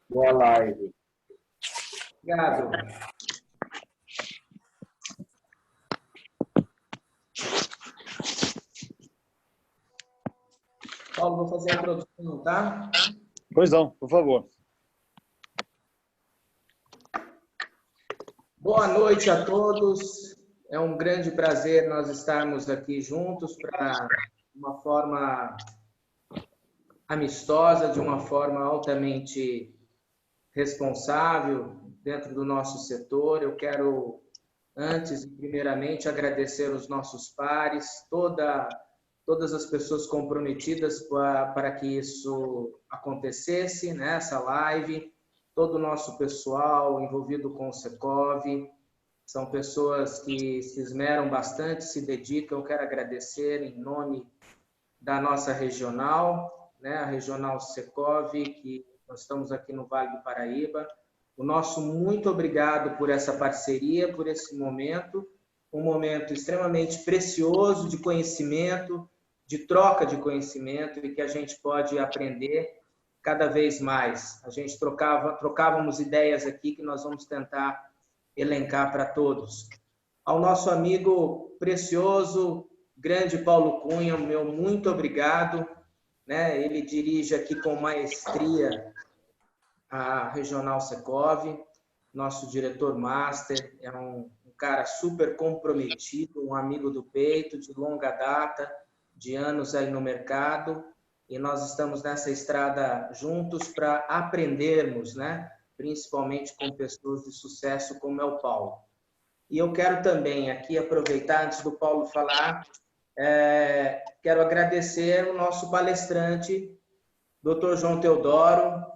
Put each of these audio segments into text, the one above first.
Boa live. Obrigado. Paulo, vou fazer a introdução, tá? Pois não, por favor. Boa noite a todos. É um grande prazer nós estarmos aqui juntos para uma forma amistosa, de uma forma altamente responsável dentro do nosso setor. Eu quero, antes e primeiramente, agradecer os nossos pares, todas as pessoas comprometidas para que isso acontecesse, né, essa live, todo o nosso pessoal envolvido com o Secov, são pessoas que se esmeram bastante, se dedicam. Eu quero agradecer em nome da nossa regional, né, a Regional Secov, que nós estamos aqui no Vale do Paraíba. O nosso muito obrigado por essa parceria, por esse momento, um momento extremamente precioso de conhecimento, de troca de conhecimento e que a gente pode aprender cada vez mais. A gente trocávamos ideias aqui que nós vamos tentar elencar para todos. Ao nosso amigo precioso, grande Paulo Cunha, meu muito obrigado, né? Ele dirige aqui com maestria a Regional Secov, nosso diretor master, é um cara super comprometido, um amigo do peito, de longa data, de anos aí no mercado, e nós estamos nessa estrada juntos para aprendermos, né? Principalmente com pessoas de sucesso como é o Paulo. E eu quero também aqui aproveitar, antes do Paulo falar, quero agradecer o nosso palestrante, Dr. João Teodoro.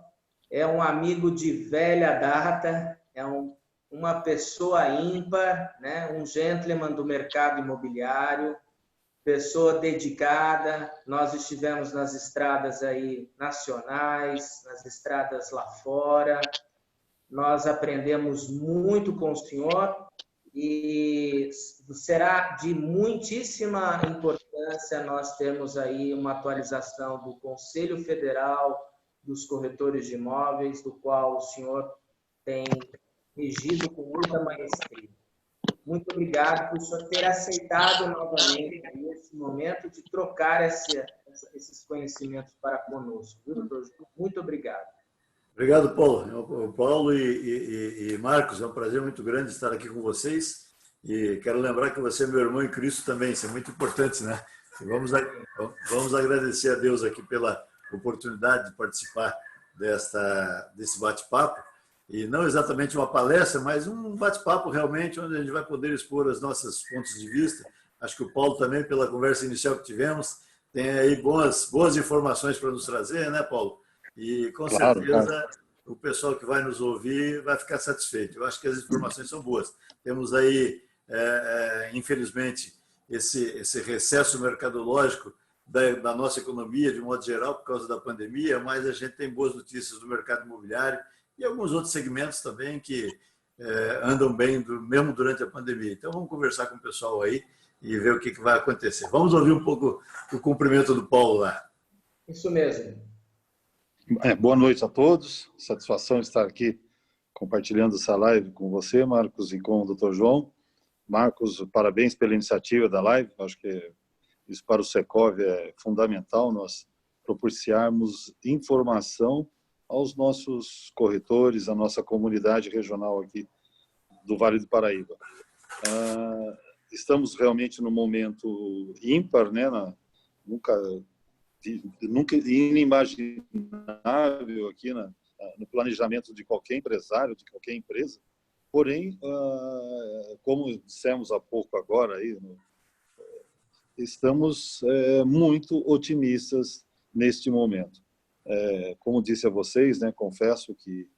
É um amigo de velha data, é uma pessoa ímpar, né? Um gentleman do mercado imobiliário, pessoa dedicada. Nós estivemos nas estradas aí nacionais, nas estradas lá fora. Nós aprendemos muito com o senhor e será de muitíssima importância nós termos aí uma atualização do Conselho Federal dos Corretores de Imóveis, do qual o senhor tem regido com muita maestria. Muito obrigado por o senhor ter aceitado novamente esse momento de trocar esses conhecimentos para conosco. Viu, doutor? Muito obrigado. Obrigado, Paulo. Paulo e Marcos, é um prazer muito grande estar aqui com vocês. E quero lembrar que você é meu irmão em Cristo também, isso é muito importante, né? E vamos agradecer a Deus aqui pela oportunidade de participar desse bate-papo. E não exatamente uma palestra, mas um bate-papo realmente, onde a gente vai poder expor os nossos pontos de vista. Acho que o Paulo também, pela conversa inicial que tivemos, tem aí boas informações para nos trazer, né, Paulo? E, com certeza, o pessoal que vai nos ouvir vai ficar satisfeito. Eu acho que as informações são boas. Temos aí, infelizmente, esse recesso mercadológico da nossa economia, de modo geral, por causa da pandemia, mas a gente tem boas notícias do mercado imobiliário e alguns outros segmentos também que andam bem, mesmo durante a pandemia. Então, vamos conversar com o pessoal aí e ver o que vai acontecer. Vamos ouvir um pouco o cumprimento do Paulo lá. Isso mesmo. Boa noite a todos, satisfação estar aqui compartilhando essa live com você, Marcos, e com o Dr. João. Marcos, parabéns pela iniciativa da live, acho que isso para o Secov é fundamental, nós propiciarmos informação aos nossos corretores, à nossa comunidade regional aqui do Vale do Paraíba. Estamos realmente num momento ímpar, né? Nunca inimaginável aqui no planejamento de qualquer empresário, de qualquer empresa. Porém, como dissemos há pouco agora, estamos muito otimistas neste momento. Como disse a vocês, né, confesso que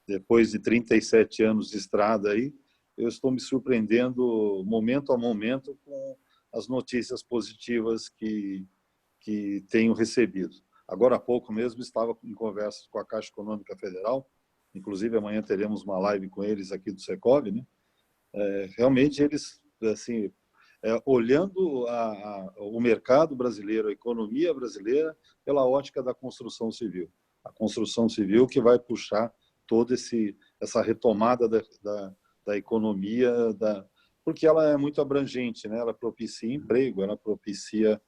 depois de 37 anos de estrada aí, eu estou me surpreendendo momento a momento com as notícias positivas que tenho recebido. Agora há pouco mesmo estava em conversa com a Caixa Econômica Federal, inclusive amanhã teremos uma live com eles aqui do Secov, né? Realmente eles, assim, olhando o mercado brasileiro, a economia brasileira, pela ótica da construção civil. A construção civil que vai puxar toda essa retomada da economia, porque ela é muito abrangente, né? Ela propicia emprego, ela propicia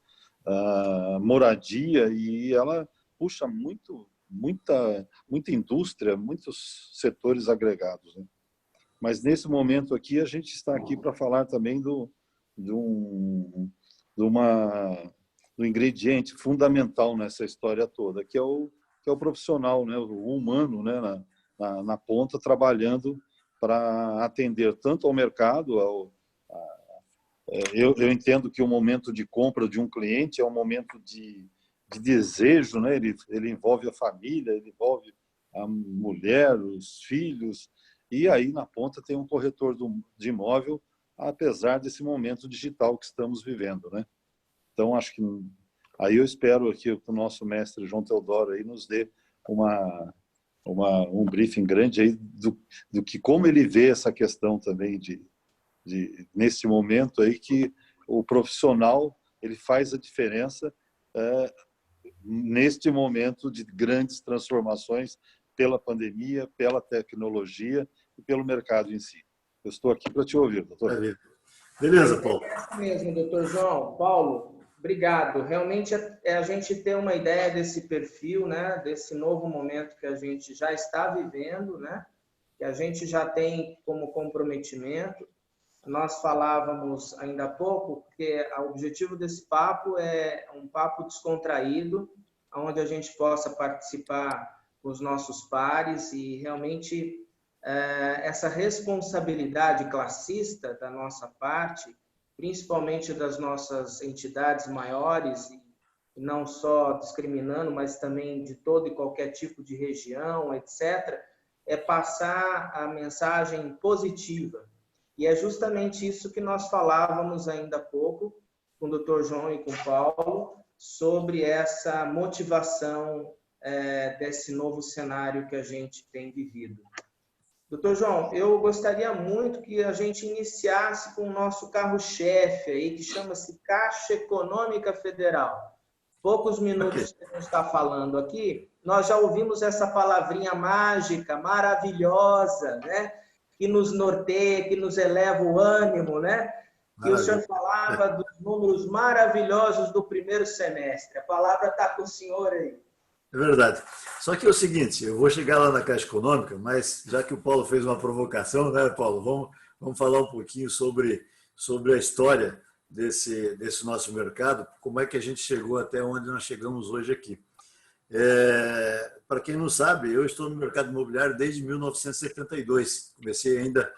moradia e ela puxa muita indústria, muitos setores agregados, né? Mas nesse momento aqui a gente está aqui para falar também do ingrediente fundamental nessa história toda, que é o profissional, né? O humano, né? Na ponta, trabalhando para atender tanto ao mercado, eu entendo que o momento de compra de um cliente é um momento de desejo, né? Ele envolve a família, ele envolve a mulher, os filhos, e aí na ponta tem um corretor de imóvel, apesar desse momento digital que estamos vivendo, né? Então acho que aí eu espero que o nosso mestre João Teodoro aí nos dê um briefing grande aí do que como ele vê essa questão também nesse momento aí que o profissional ele faz a diferença neste momento de grandes transformações pela pandemia, pela tecnologia e pelo mercado em si. Eu estou aqui para te ouvir, doutor. Beleza, Paulo. É isso mesmo, doutor João. Paulo, obrigado. Realmente a gente ter uma ideia desse perfil, né, desse novo momento que a gente já está vivendo, né, que a gente já tem como comprometimento. Nós falávamos ainda há pouco que o objetivo desse papo é um papo descontraído, onde a gente possa participar com os nossos pares e realmente essa responsabilidade classista da nossa parte, principalmente das nossas entidades maiores, e não só discriminando, mas também de todo e qualquer tipo de região, etc., é passar a mensagem positiva. E é justamente isso que nós falávamos ainda há pouco com o Dr. João e com o Paulo, sobre essa motivação desse novo cenário que a gente tem vivido. Doutor João, eu gostaria muito que a gente iniciasse com o nosso carro-chefe aí, que chama-se Caixa Econômica Federal. Poucos minutos que a gente está falando aqui, nós já ouvimos essa palavrinha mágica, maravilhosa, né? Que nos norteia, que nos eleva o ânimo, né? Que o senhor falava dos números maravilhosos do primeiro semestre. A palavra está com o senhor aí. É verdade. Só que é o seguinte, eu vou chegar lá na Caixa Econômica, mas já que o Paulo fez uma provocação, né, Paulo? Vamos falar um pouquinho sobre a história desse nosso mercado, como é que a gente chegou até onde nós chegamos hoje aqui. Para quem não sabe, eu estou no mercado imobiliário desde 1972. Comecei ainda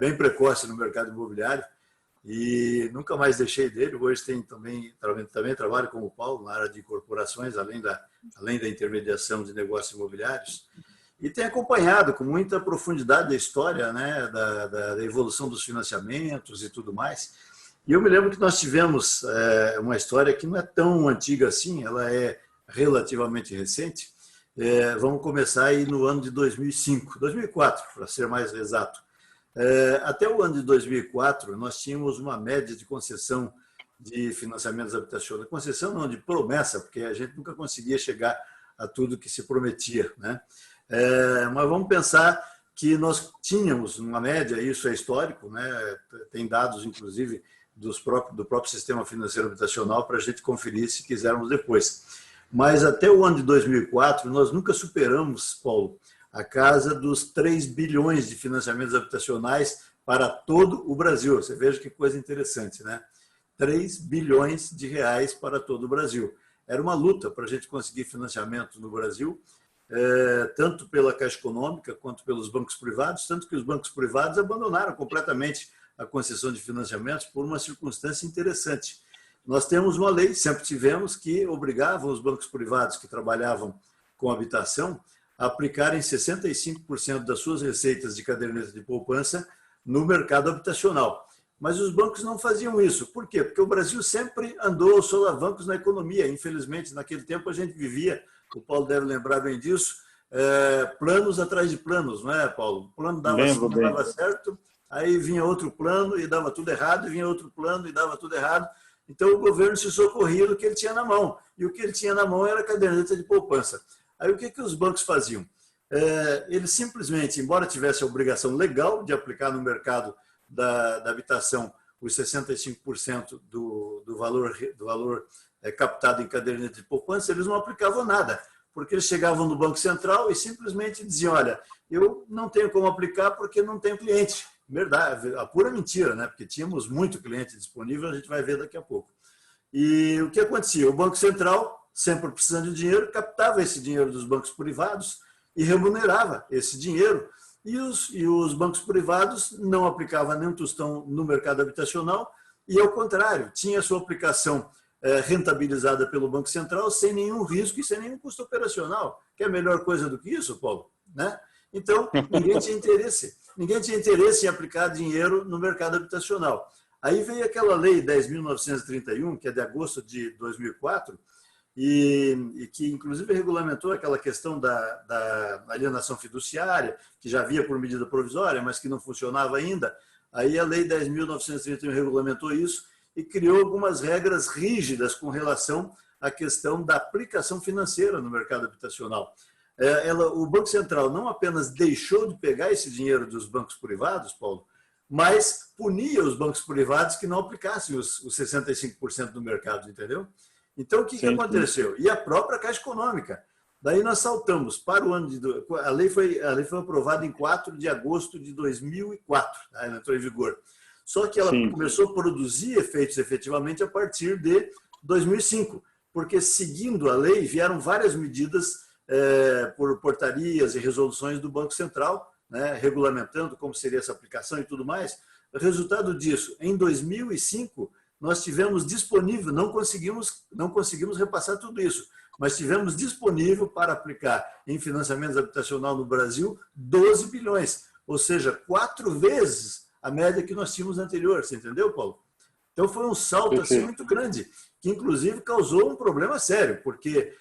bem precoce no mercado imobiliário e nunca mais deixei dele. Hoje também trabalho como o Paulo na área de corporações, além da intermediação de negócios imobiliários. E tenho acompanhado com muita profundidade a história, né, da evolução dos financiamentos e tudo mais. E eu me lembro que nós tivemos uma história que não é tão antiga assim, ela é relativamente recente. Vamos começar aí no ano de 2004, para ser mais exato. Até o ano de 2004, nós tínhamos uma média de concessão de financiamentos habitacionais. Concessão não, de promessa, porque a gente nunca conseguia chegar a tudo que se prometia, né? Mas vamos pensar que nós tínhamos uma média, isso é histórico, né? Tem dados, inclusive, do próprio sistema financeiro habitacional para a gente conferir se quisermos depois. Mas até o ano de 2004, nós nunca superamos, Paulo, a casa dos 3 bilhões de financiamentos habitacionais para todo o Brasil. Você veja que coisa interessante, né? 3 bilhões de reais para todo o Brasil. Era uma luta para a gente conseguir financiamento no Brasil, tanto pela Caixa Econômica quanto pelos bancos privados, tanto que os bancos privados abandonaram completamente a concessão de financiamentos por uma circunstância interessante. Nós temos uma lei, sempre tivemos, que obrigava os bancos privados que trabalhavam com habitação a aplicarem 65% das suas receitas de caderneta de poupança no mercado habitacional. Mas os bancos não faziam isso. Por quê? Porque o Brasil sempre andou aos solavancos na economia. Infelizmente, naquele tempo a gente vivia, o Paulo deve lembrar bem disso, planos atrás de planos, não é, Paulo? O plano dava certo, aí vinha outro plano e dava tudo errado, e vinha outro plano e dava tudo errado. Então o governo se socorria do que ele tinha na mão. E o que ele tinha na mão era a caderneta de poupança. Aí o que os bancos faziam? ele simplesmente, embora tivesse a obrigação legal de aplicar no mercado da habitação os 65% do valor captado em caderneta de poupança, eles não aplicavam nada, porque eles chegavam no Banco Central e simplesmente diziam, olha, eu não tenho como aplicar porque não tenho cliente. Verdade, a pura mentira, né? Porque tínhamos muito cliente disponível, a gente vai ver daqui a pouco. E o que acontecia? O Banco Central, sempre precisando de dinheiro, captava esse dinheiro dos bancos privados e remunerava esse dinheiro. E os bancos privados não aplicavam nem um tostão no mercado habitacional e, ao contrário, tinha a sua aplicação rentabilizada pelo Banco Central sem nenhum risco e sem nenhum custo operacional. Que é a melhor coisa do que isso, Paulo? Né? Então, ninguém tinha interesse em aplicar dinheiro no mercado habitacional. Aí veio aquela lei 10.931, que é de agosto de 2004, e que inclusive regulamentou aquela questão da alienação fiduciária, que já havia por medida provisória, mas que não funcionava ainda. Aí a lei 10.931 regulamentou isso e criou algumas regras rígidas com relação à questão da aplicação financeira no mercado habitacional. O Banco Central não apenas deixou de pegar esse dinheiro dos bancos privados, Paulo, mas punia os bancos privados que não aplicassem os 65% do mercado, entendeu? Então, o que aconteceu? E a própria Caixa Econômica. Daí nós saltamos para o ano de... A lei foi aprovada em 4 de agosto de 2004, tá? Ela entrou em vigor. Só que ela começou a produzir efeitos efetivamente a partir de 2005, porque seguindo a lei vieram várias medidas por portarias e resoluções do Banco Central, né, regulamentando como seria essa aplicação e tudo mais. O resultado disso, em 2005, nós tivemos disponível, não conseguimos repassar tudo isso, mas tivemos disponível para aplicar em financiamento habitacional no Brasil 12 bilhões, ou seja, 4 vezes a média que nós tínhamos anterior, você entendeu, Paulo? Então foi um salto assim, muito grande, que inclusive causou um problema sério, porque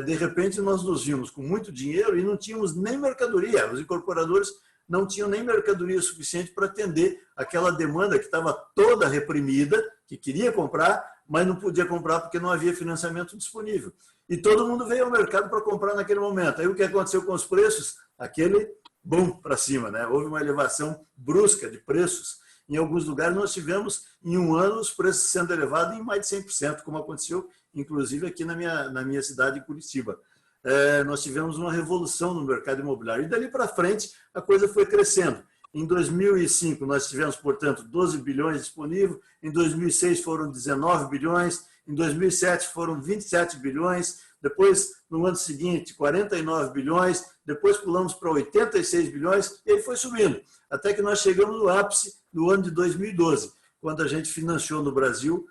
de repente nós nos vimos com muito dinheiro e não tínhamos nem mercadoria, os incorporadores não tinham nem mercadoria suficiente para atender aquela demanda que estava toda reprimida, que queria comprar, mas não podia comprar porque não havia financiamento disponível. E todo mundo veio ao mercado para comprar naquele momento. Aí o que aconteceu com os preços? Aquele boom para cima, né? Houve uma elevação brusca de preços. Em alguns lugares nós tivemos, em um ano, os preços sendo elevados em mais de 100%, como aconteceu, inclusive, aqui na minha cidade, em Curitiba. Nós tivemos uma revolução no mercado imobiliário. E dali para frente, a coisa foi crescendo. Em 2005, nós tivemos, portanto, 12 bilhões disponíveis. Em 2006, foram 19 bilhões. Em 2007, foram 27 bilhões. Depois, no ano seguinte, 49 bilhões. Depois, pulamos para 86 bilhões. E ele foi subindo. Até que nós chegamos no ápice no ano de 2012, quando a gente financiou no Brasil,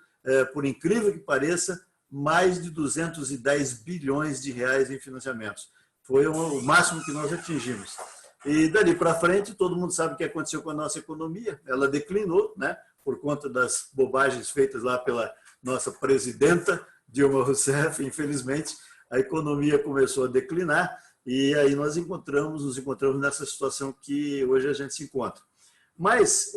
por incrível que pareça, mais de 210 bilhões de reais em financiamentos. Foi o máximo que nós atingimos. E dali para frente, todo mundo sabe o que aconteceu com a nossa economia. Ela declinou, né, por conta das bobagens feitas lá pela nossa presidenta, Dilma Rousseff. Infelizmente, a economia começou a declinar e aí nos encontramos nessa situação que hoje a gente se encontra. Mas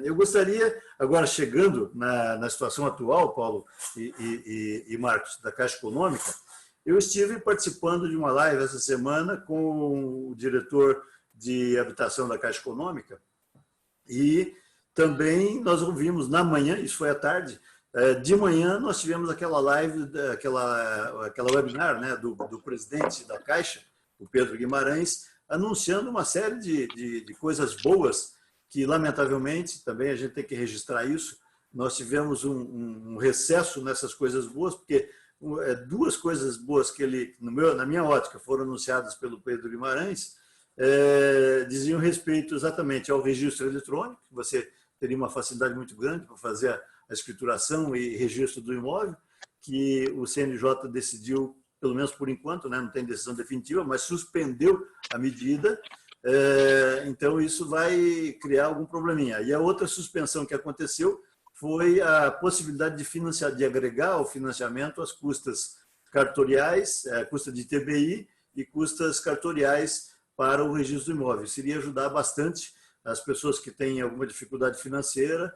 eu gostaria, agora chegando na situação atual, Paulo e Marcos, da Caixa Econômica, eu estive participando de uma live essa semana com o diretor de habitação da Caixa Econômica e também nós ouvimos na manhã, isso foi à tarde, de manhã nós tivemos aquela live, aquela webinar, né, do presidente da Caixa, o Pedro Guimarães, anunciando uma série de coisas boas que, lamentavelmente, também a gente tem que registrar isso, nós tivemos um recesso nessas coisas boas, porque duas coisas boas que ele, na minha ótica, foram anunciadas pelo Pedro Guimarães, diziam respeito exatamente ao registro eletrônico, que você teria uma facilidade muito grande para fazer a escrituração e registro do imóvel, que o CNJ decidiu, pelo menos por enquanto, né, não tem decisão definitiva, mas suspendeu a medida. Então isso vai criar algum probleminha. E a outra suspensão que aconteceu foi a possibilidade de agregar ao financiamento as custas cartoriais, custa de TBI e custas cartoriais para o registro do imóvel. Isso iria ajudar bastante as pessoas que têm alguma dificuldade financeira,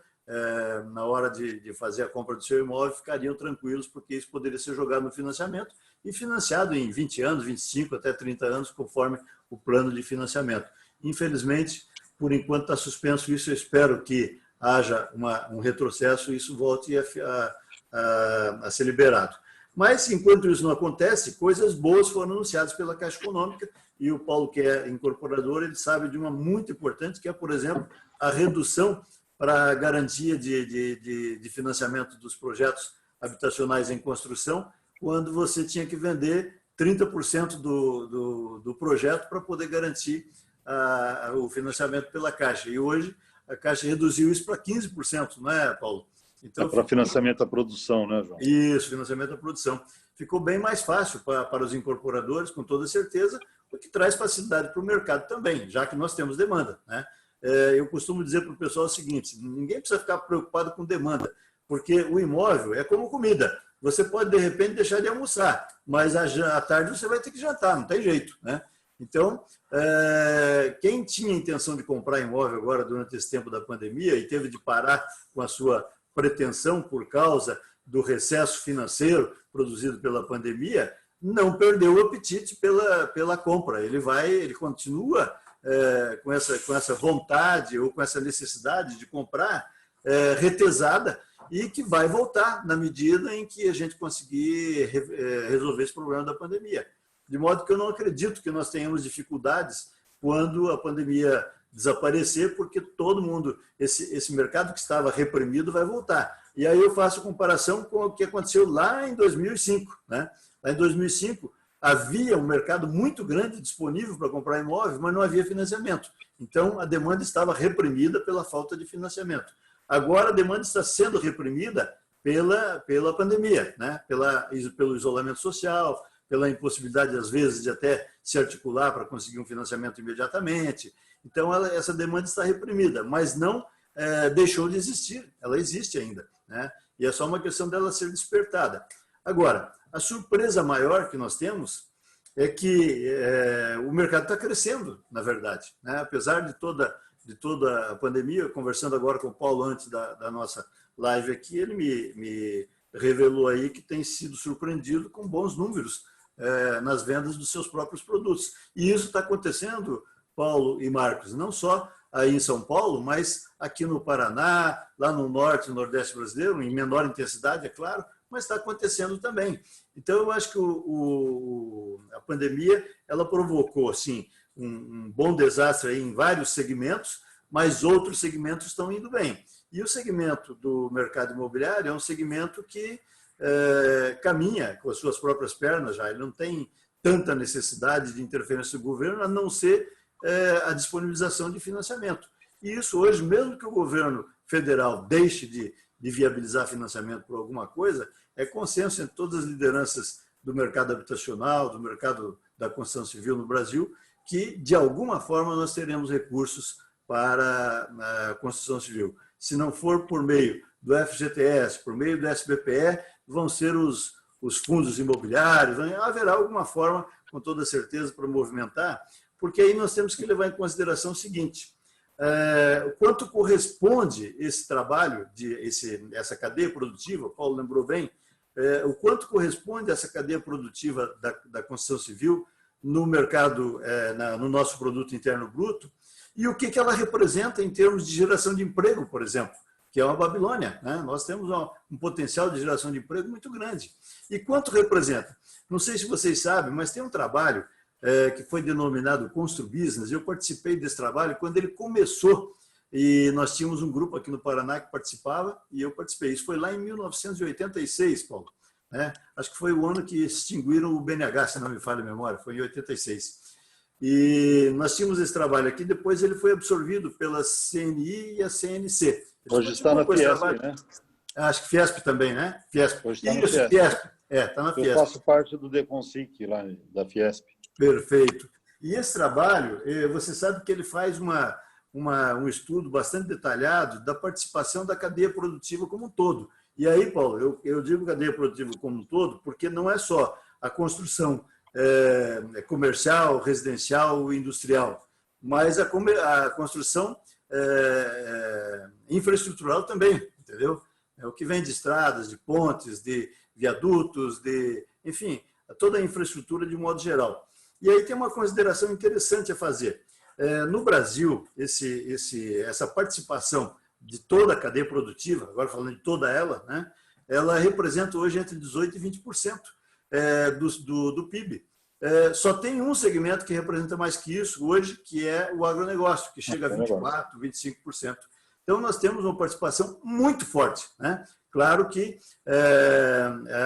na hora de fazer a compra do seu imóvel, ficariam tranquilos, porque isso poderia ser jogado no financiamento e financiado em 20 anos, 25 até 30 anos, conforme o plano de financiamento. Infelizmente, por enquanto está suspenso isso, eu espero que haja um retrocesso e isso volte a ser liberado. Mas, enquanto isso não acontece, coisas boas foram anunciadas pela Caixa Econômica, e o Paulo, que é incorporador, ele sabe de uma muito importante, que é, por exemplo, a redução para a garantia de financiamento dos projetos habitacionais em construção, quando você tinha que vender 30% do projeto para poder garantir o financiamento pela Caixa. E hoje a Caixa reduziu isso para 15%, não é, Paulo? Então, para financiamento da produção, né, João? Isso, financiamento da produção. Ficou bem mais fácil para os incorporadores, com toda certeza, o que traz facilidade para o mercado também, já que nós temos demanda, né? Eu costumo dizer para o pessoal o seguinte: ninguém precisa ficar preocupado com demanda, porque o imóvel é como comida. Você pode, de repente, deixar de almoçar, mas à tarde você vai ter que jantar, não tem jeito, né? Então, quem tinha intenção de comprar imóvel agora durante esse tempo da pandemia e teve de parar com a sua pretensão por causa do recesso financeiro produzido pela pandemia, não perdeu o apetite pela compra. Ele continua com essa vontade ou com essa necessidade de comprar retesada, e que vai voltar na medida em que a gente conseguir resolver esse problema da pandemia. De modo que eu não acredito que nós tenhamos dificuldades quando a pandemia desaparecer, porque todo mundo, esse mercado que estava reprimido vai voltar. E aí eu faço comparação com o que aconteceu lá em 2005, né? Lá em 2005 havia um mercado muito grande disponível para comprar imóvel, mas não havia financiamento. Então a demanda estava reprimida pela falta de financiamento. Agora a demanda está sendo reprimida pela pandemia, né? Pelo isolamento social, pela impossibilidade, às vezes, de até se articular para conseguir um financiamento imediatamente. Então, essa demanda está reprimida, mas não deixou de existir, ela existe ainda, né? E é só uma questão dela ser despertada. Agora, a surpresa maior que nós temos é que o mercado está crescendo, na verdade, né? Apesar de toda a pandemia, conversando agora com o Paulo antes da nossa live aqui, ele me revelou aí que tem sido surpreendido com bons números nas vendas dos seus próprios produtos. E isso está acontecendo, Paulo e Marcos, não só aí em São Paulo, mas aqui no Paraná, lá no norte e nordeste brasileiro, em menor intensidade, é claro, mas está acontecendo também. Então, eu acho que a pandemia ela provocou, assim, um bom desastre aí em vários segmentos, mas outros segmentos estão indo bem. E o segmento do mercado imobiliário é um segmento que caminha com as suas próprias pernas já, ele não tem tanta necessidade de interferência do governo, a não ser a disponibilização de financiamento. E isso hoje, mesmo que o governo federal deixe de viabilizar financiamento por alguma coisa, é consenso entre todas as lideranças do mercado habitacional, do mercado da construção civil no Brasil, que, de alguma forma, nós teremos recursos para a construção civil. Se não for por meio do FGTS, por meio do SBPE, vão ser os fundos imobiliários, haverá alguma forma, com toda certeza, para movimentar, porque aí nós temos que levar em consideração o seguinte: quanto corresponde esse trabalho, essa cadeia produtiva, o Paulo lembrou bem, o quanto corresponde essa cadeia produtiva da construção civil no mercado, no nosso produto interno bruto, e o que ela representa em termos de geração de emprego, por exemplo, que é uma Babilônia, né? Nós temos um potencial de geração de emprego muito grande. E quanto representa? Não sei se vocês sabem, mas tem um trabalho que foi denominado Construbusiness. Eu participei desse trabalho quando ele começou, e nós tínhamos um grupo aqui no Paraná que participava, e eu participei. Isso foi lá em 1986, Paulo, né? Acho que foi o ano que extinguiram o BNH, se não me falha a memória, foi em 86. E nós tínhamos esse trabalho aqui, depois ele foi absorvido pela CNI e a CNC. Hoje está na Fiesp, né? Acho que Fiesp também, né? Fiesp. Hoje está Isso, na Fiesp. Está na Fiesp. Eu faço parte do Deconsic lá da Fiesp. Perfeito. E esse trabalho, você sabe que ele faz um estudo bastante detalhado da participação da cadeia produtiva como um todo. E aí, Paulo, eu digo cadeia produtiva como um todo porque não é só a construção comercial, residencial, industrial, mas a construção infraestrutural também, entendeu? É o que vem de estradas, de pontes, de viadutos, enfim, toda a infraestrutura de modo geral. E aí tem uma consideração interessante a fazer. No Brasil, essa participação de toda a cadeia produtiva, agora falando de toda ela, né, ela representa hoje entre 18% e 20% do PIB. Só tem um segmento que representa mais que isso hoje, que é o agronegócio, que chega a 24%, 25%. Então, nós temos uma participação muito forte, né? Claro que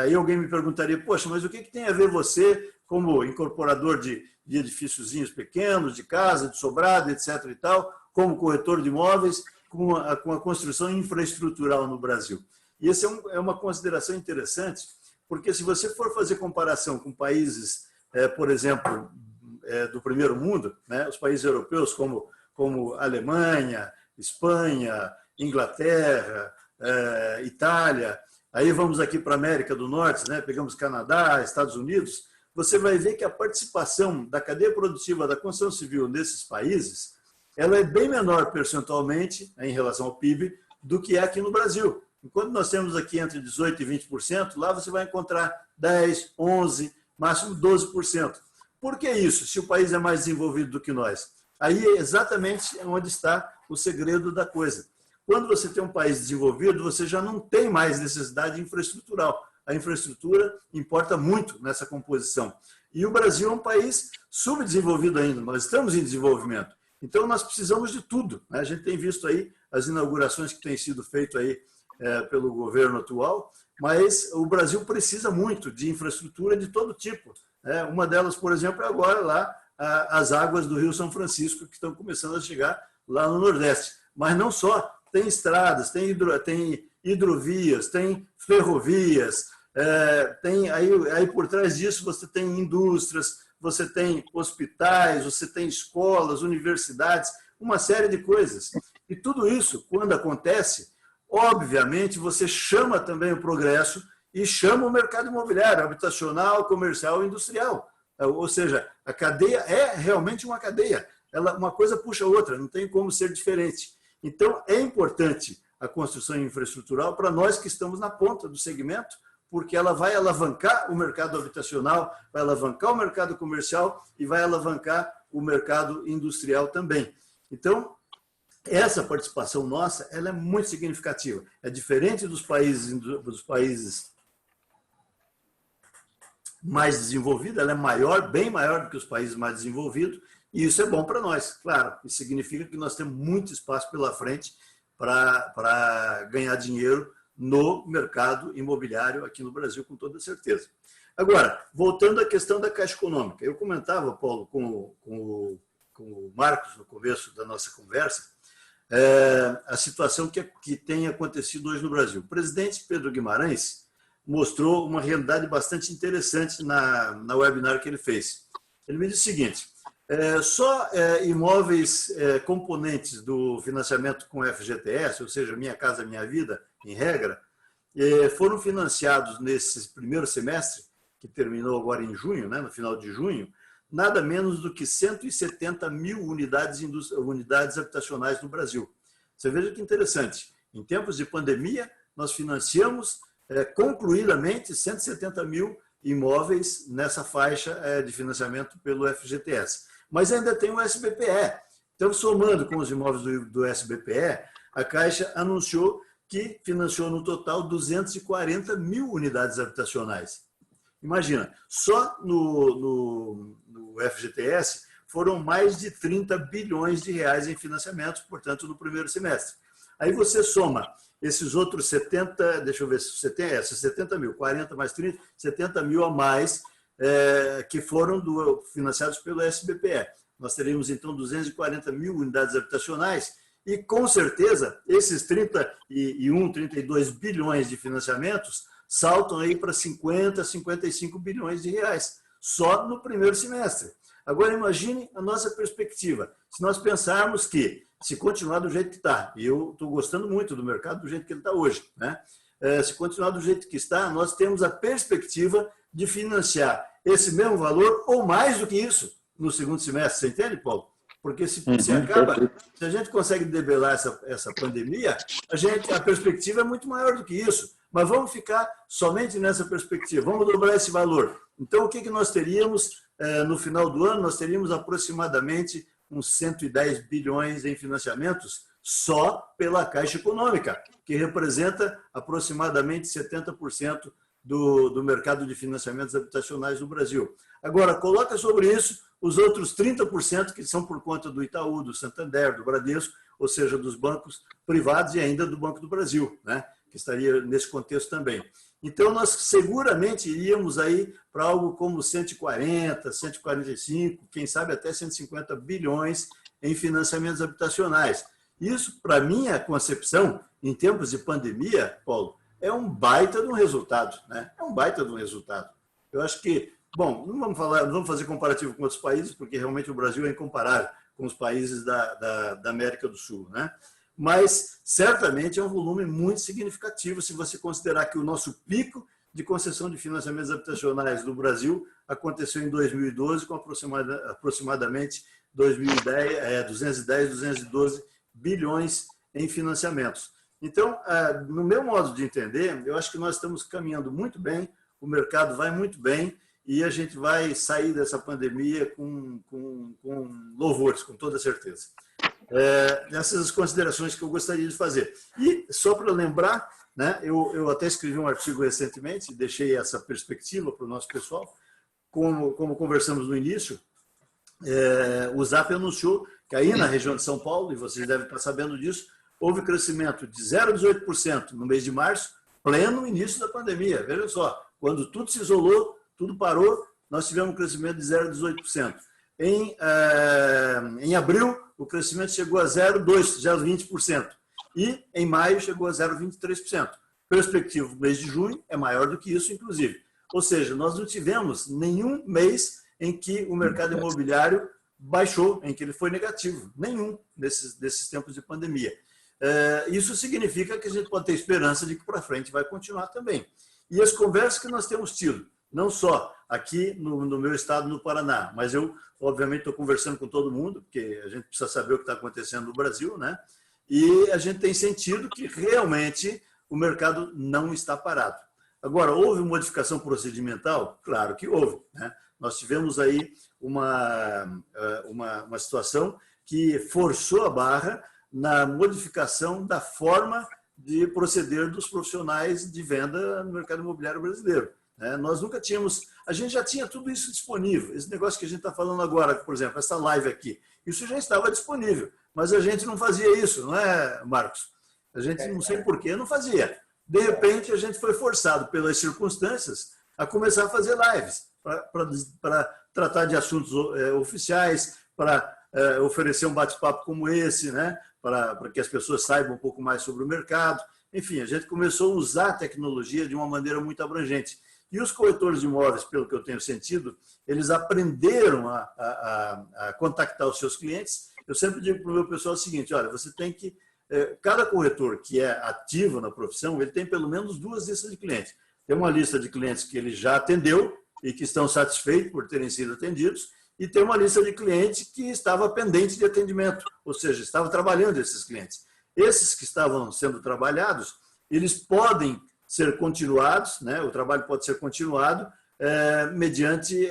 aí alguém me perguntaria, poxa, mas o que tem a ver você, como incorporador de edifíciozinhos pequenos, de casa, de sobrado, etc. e tal, como corretor de imóveis, com a construção infraestrutural no Brasil? E essa é uma consideração interessante, porque se você for fazer comparação com países, por exemplo, do primeiro mundo, né, os países europeus como Alemanha, Espanha, Inglaterra, Itália, aí vamos aqui para a América do Norte, né, pegamos Canadá, Estados Unidos, você vai ver que a participação da cadeia produtiva da construção civil nesses países, ela é bem menor percentualmente, em relação ao PIB, do que é aqui no Brasil. Enquanto nós temos aqui entre 18% e 20%, lá você vai encontrar 10%, 11%, máximo 12%. Por que isso, se o país é mais desenvolvido do que nós? Aí é exatamente onde está o segredo da coisa. Quando você tem um país desenvolvido, você já não tem mais necessidade infraestrutural. A infraestrutura importa muito nessa composição. E o Brasil é um país subdesenvolvido ainda, nós estamos em desenvolvimento. Então, nós precisamos de tudo, né? A gente tem visto aí as inaugurações que têm sido feitas aí pelo governo atual, mas o Brasil precisa muito de infraestrutura de todo tipo. Uma delas, por exemplo, é agora lá as águas do Rio São Francisco, que estão começando a chegar lá no Nordeste. Mas não só, tem estradas, tem hidrovias, tem ferrovias, aí por trás disso você tem indústrias, você tem hospitais, você tem escolas, universidades, uma série de coisas. E tudo isso, quando acontece, obviamente você chama também o progresso e chama o mercado imobiliário, habitacional, comercial e industrial. Ou seja, a cadeia é realmente uma cadeia. Uma coisa puxa a outra, não tem como ser diferente. Então, é importante a construção infraestrutural para nós que estamos na ponta do segmento, porque ela vai alavancar o mercado habitacional, vai alavancar o mercado comercial e vai alavancar o mercado industrial também. Então, essa participação nossa, ela é muito significativa. É diferente dos países mais desenvolvidos, ela é maior, bem maior do que os países mais desenvolvidos, e isso é bom para nós, claro. Isso significa que nós temos muito espaço pela frente para ganhar dinheiro no mercado imobiliário aqui no Brasil, com toda certeza. Agora, voltando à questão da Caixa Econômica, eu comentava, Paulo, com o Marcos no começo da nossa conversa, a situação que tem acontecido hoje no Brasil. O presidente Pedro Guimarães mostrou uma realidade bastante interessante na webinar que ele fez. Ele me disse o seguinte: só imóveis componentes do financiamento com FGTS, ou seja, Minha Casa Minha Vida, em regra, foram financiados nesse primeiro semestre, que terminou agora em junho, né, no final de junho, nada menos do que 170 mil unidades habitacionais no Brasil. Você veja que interessante. Em tempos de pandemia, nós financiamos concluidamente 170 mil imóveis nessa faixa de financiamento pelo FGTS. Mas ainda tem o SBPE. Então, somando com os imóveis do SBPE, a Caixa anunciou que financiou no total 240 mil unidades habitacionais. Imagina, só no FGTS foram mais de 30 bilhões de reais em financiamentos, portanto, no primeiro semestre. Aí você soma esses outros 70, deixa eu ver, 70 mil, 40 mais 30, 70 mil a mais, que foram financiados pelo SBPE. Nós teríamos, então, 240 mil unidades habitacionais e, com certeza, esses 32 bilhões de financiamentos saltam aí para 50, 55 bilhões de reais, só no primeiro semestre. Agora, imagine a nossa perspectiva. Se nós pensarmos que, se continuar do jeito que está, e eu estou gostando muito do mercado do jeito que ele está hoje, né? Se continuar do jeito que está, nós temos a perspectiva de financiar esse mesmo valor ou mais do que isso no segundo semestre. Você entende, Paulo? Porque se a gente consegue debelar essa pandemia, a perspectiva é muito maior do que isso. Mas vamos ficar somente nessa perspectiva, vamos dobrar esse valor. Então, o que nós teríamos no final do ano? Nós teríamos aproximadamente uns 110 bilhões em financiamentos só pela Caixa Econômica, que representa aproximadamente 70% do mercado de financiamentos habitacionais no Brasil. Agora, coloca sobre isso os outros 30% que são por conta do Itaú, do Santander, do Bradesco, ou seja, dos bancos privados e ainda do Banco do Brasil, né? Que estaria nesse contexto também. Então, nós seguramente iríamos aí para algo como 140, 145, quem sabe até 150 bilhões em financiamentos habitacionais. Isso, para minha concepção, em tempos de pandemia, Paulo, é um baita de um resultado, né? É um baita de um resultado. Eu acho que, bom, não vamos fazer comparativo com outros países, porque realmente o Brasil é incomparável com os países da América do Sul, né? Mas certamente é um volume muito significativo se você considerar que o nosso pico de concessão de financiamentos habitacionais no Brasil aconteceu em 2012 com aproximadamente 210, 212 bilhões em financiamentos. Então, no meu modo de entender, eu acho que nós estamos caminhando muito bem, o mercado vai muito bem e a gente vai sair dessa pandemia com louvores, com toda certeza. Essas considerações que eu gostaria de fazer. E, só para lembrar, né, eu até escrevi um artigo recentemente, deixei essa perspectiva para o nosso pessoal, como conversamos no início, o ZAP anunciou que aí na região de São Paulo, e vocês devem estar sabendo disso, houve crescimento de 0,18% no mês de março, pleno início da pandemia. Veja só, quando tudo se isolou, tudo parou, nós tivemos um crescimento de 0,18%. Em abril, o crescimento chegou a 0,20%. E em maio chegou a 0,23%. Perspectiva do mês de junho é maior do que isso, inclusive. Ou seja, nós não tivemos nenhum mês em que o mercado imobiliário baixou, em que ele foi negativo. Nenhum desses tempos de pandemia. Isso significa que a gente pode ter esperança de que para frente vai continuar também. E as conversas que nós temos tido, não só aqui no meu estado, no Paraná, mas eu, obviamente, estou conversando com todo mundo, porque a gente precisa saber o que está acontecendo no Brasil, né? E a gente tem sentido que realmente o mercado não está parado. Agora, houve modificação procedimental? Claro que houve, né? Nós tivemos aí uma situação que forçou a barra na modificação da forma de proceder dos profissionais de venda no mercado imobiliário brasileiro. Nós nunca tínhamos, a gente já tinha tudo isso disponível. Esse negócio que a gente está falando agora, por exemplo, essa live aqui, isso já estava disponível, mas a gente não fazia isso, não é, Marcos? A gente, não sei porquê, não fazia. De repente, a gente foi forçado pelas circunstâncias a começar a fazer lives para tratar de assuntos oficiais, para oferecer um bate-papo como esse, né? Para que as pessoas saibam um pouco mais sobre o mercado. Enfim, a gente começou a usar a tecnologia de uma maneira muito abrangente. E os corretores de imóveis, pelo que eu tenho sentido, eles aprenderam a contactar os seus clientes. Eu sempre digo para o meu pessoal o seguinte, olha, você tem que... Cada corretor que é ativo na profissão, ele tem pelo menos 2 listas de clientes. Tem uma lista de clientes que ele já atendeu e que estão satisfeitos por terem sido atendidos, e tem uma lista de clientes que estava pendente de atendimento, ou seja, estava trabalhando esses clientes. Esses que estavam sendo trabalhados, eles podem ser continuados, né? O trabalho pode ser continuado mediante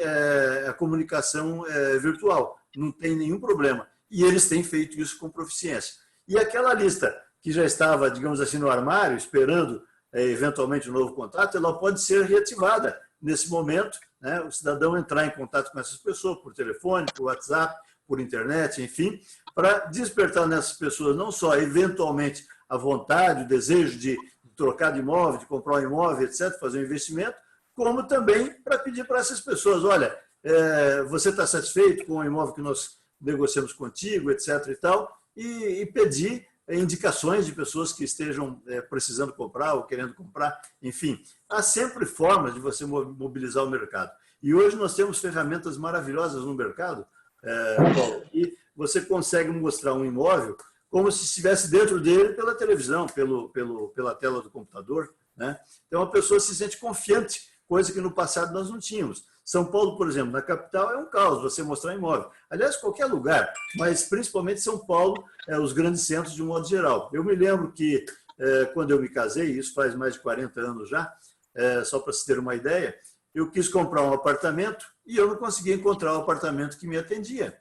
a comunicação virtual, não tem nenhum problema. E eles têm feito isso com proficiência. E aquela lista que já estava, digamos assim, no armário, esperando eventualmente um novo contato, ela pode ser reativada nesse momento, né? O cidadão entrar em contato com essas pessoas por telefone, por WhatsApp, por internet, enfim, para despertar nessas pessoas não só eventualmente a vontade, o desejo de trocar de imóvel, de comprar um imóvel, etc., fazer um investimento, como também para pedir para essas pessoas, olha, você está satisfeito com o imóvel que nós negociamos contigo, etc. e tal, e pedir indicações de pessoas que estejam precisando comprar ou querendo comprar, enfim. Há sempre formas de você mobilizar o mercado. E hoje nós temos ferramentas maravilhosas no mercado, Paulo, e você consegue mostrar um imóvel como se estivesse dentro dele pela televisão, pela tela do computador, né? Então a pessoa se sente confiante, coisa que no passado nós não tínhamos. São Paulo, por exemplo, na capital é um caos você mostrar imóvel. Aliás, qualquer lugar, mas principalmente São Paulo, os grandes centros de um modo geral. Eu me lembro que quando eu me casei, isso faz mais de 40 anos já, só para se ter uma ideia, eu quis comprar um apartamento e eu não conseguia encontrar um apartamento que me atendia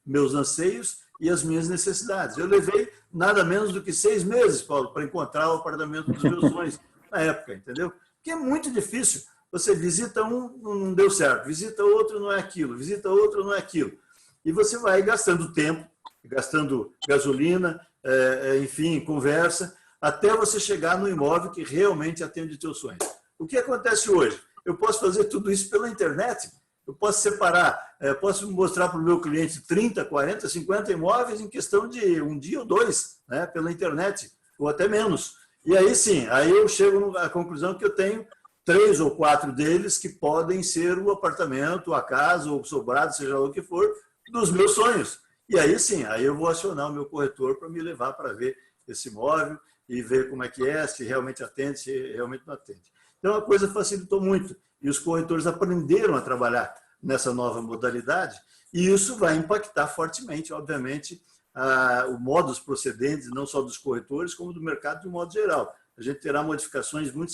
meus anseios e as minhas necessidades. Eu levei nada menos do que 6 meses, Paulo, para encontrar o apartamento dos meus sonhos na época, entendeu? Porque é muito difícil. Você visita um, não deu certo, visita outro, não é aquilo, visita outro, não é aquilo. E você vai gastando tempo, gastando gasolina, enfim, conversa, até você chegar no imóvel que realmente atende os seus sonhos. O que acontece hoje? Eu posso fazer tudo isso pela internet, eu posso separar, posso mostrar para o meu cliente 30, 40, 50 imóveis em questão de um dia ou 2, né, pela internet, ou até menos. E aí sim, aí eu chego à conclusão que eu tenho 3 ou 4 deles que podem ser o apartamento, a casa, ou o sobrado, seja lá o que for, dos meus sonhos. E aí sim, aí eu vou acionar o meu corretor para me levar para ver esse imóvel e ver como é que é, se realmente atende, se realmente não atende. Então a coisa facilitou muito e os corretores aprenderam a trabalhar nessa nova modalidade e isso vai impactar fortemente, obviamente, o modus procedentes, não só dos corretores, como do mercado de um modo geral. A gente terá modificações muito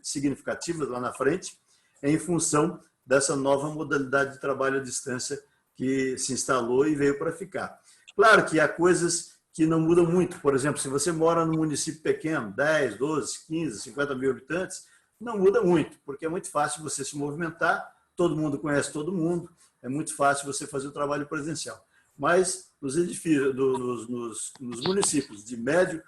significativas lá na frente em função dessa nova modalidade de trabalho à distância que se instalou e veio para ficar. Claro que há coisas que não mudam muito. Por exemplo, se você mora num município pequeno, 10, 12, 15, 50 mil habitantes, não muda muito, porque é muito fácil você se movimentar, todo mundo conhece todo mundo, é muito fácil você fazer o trabalho presencial. Mas nos edifícios, nos municípios de médio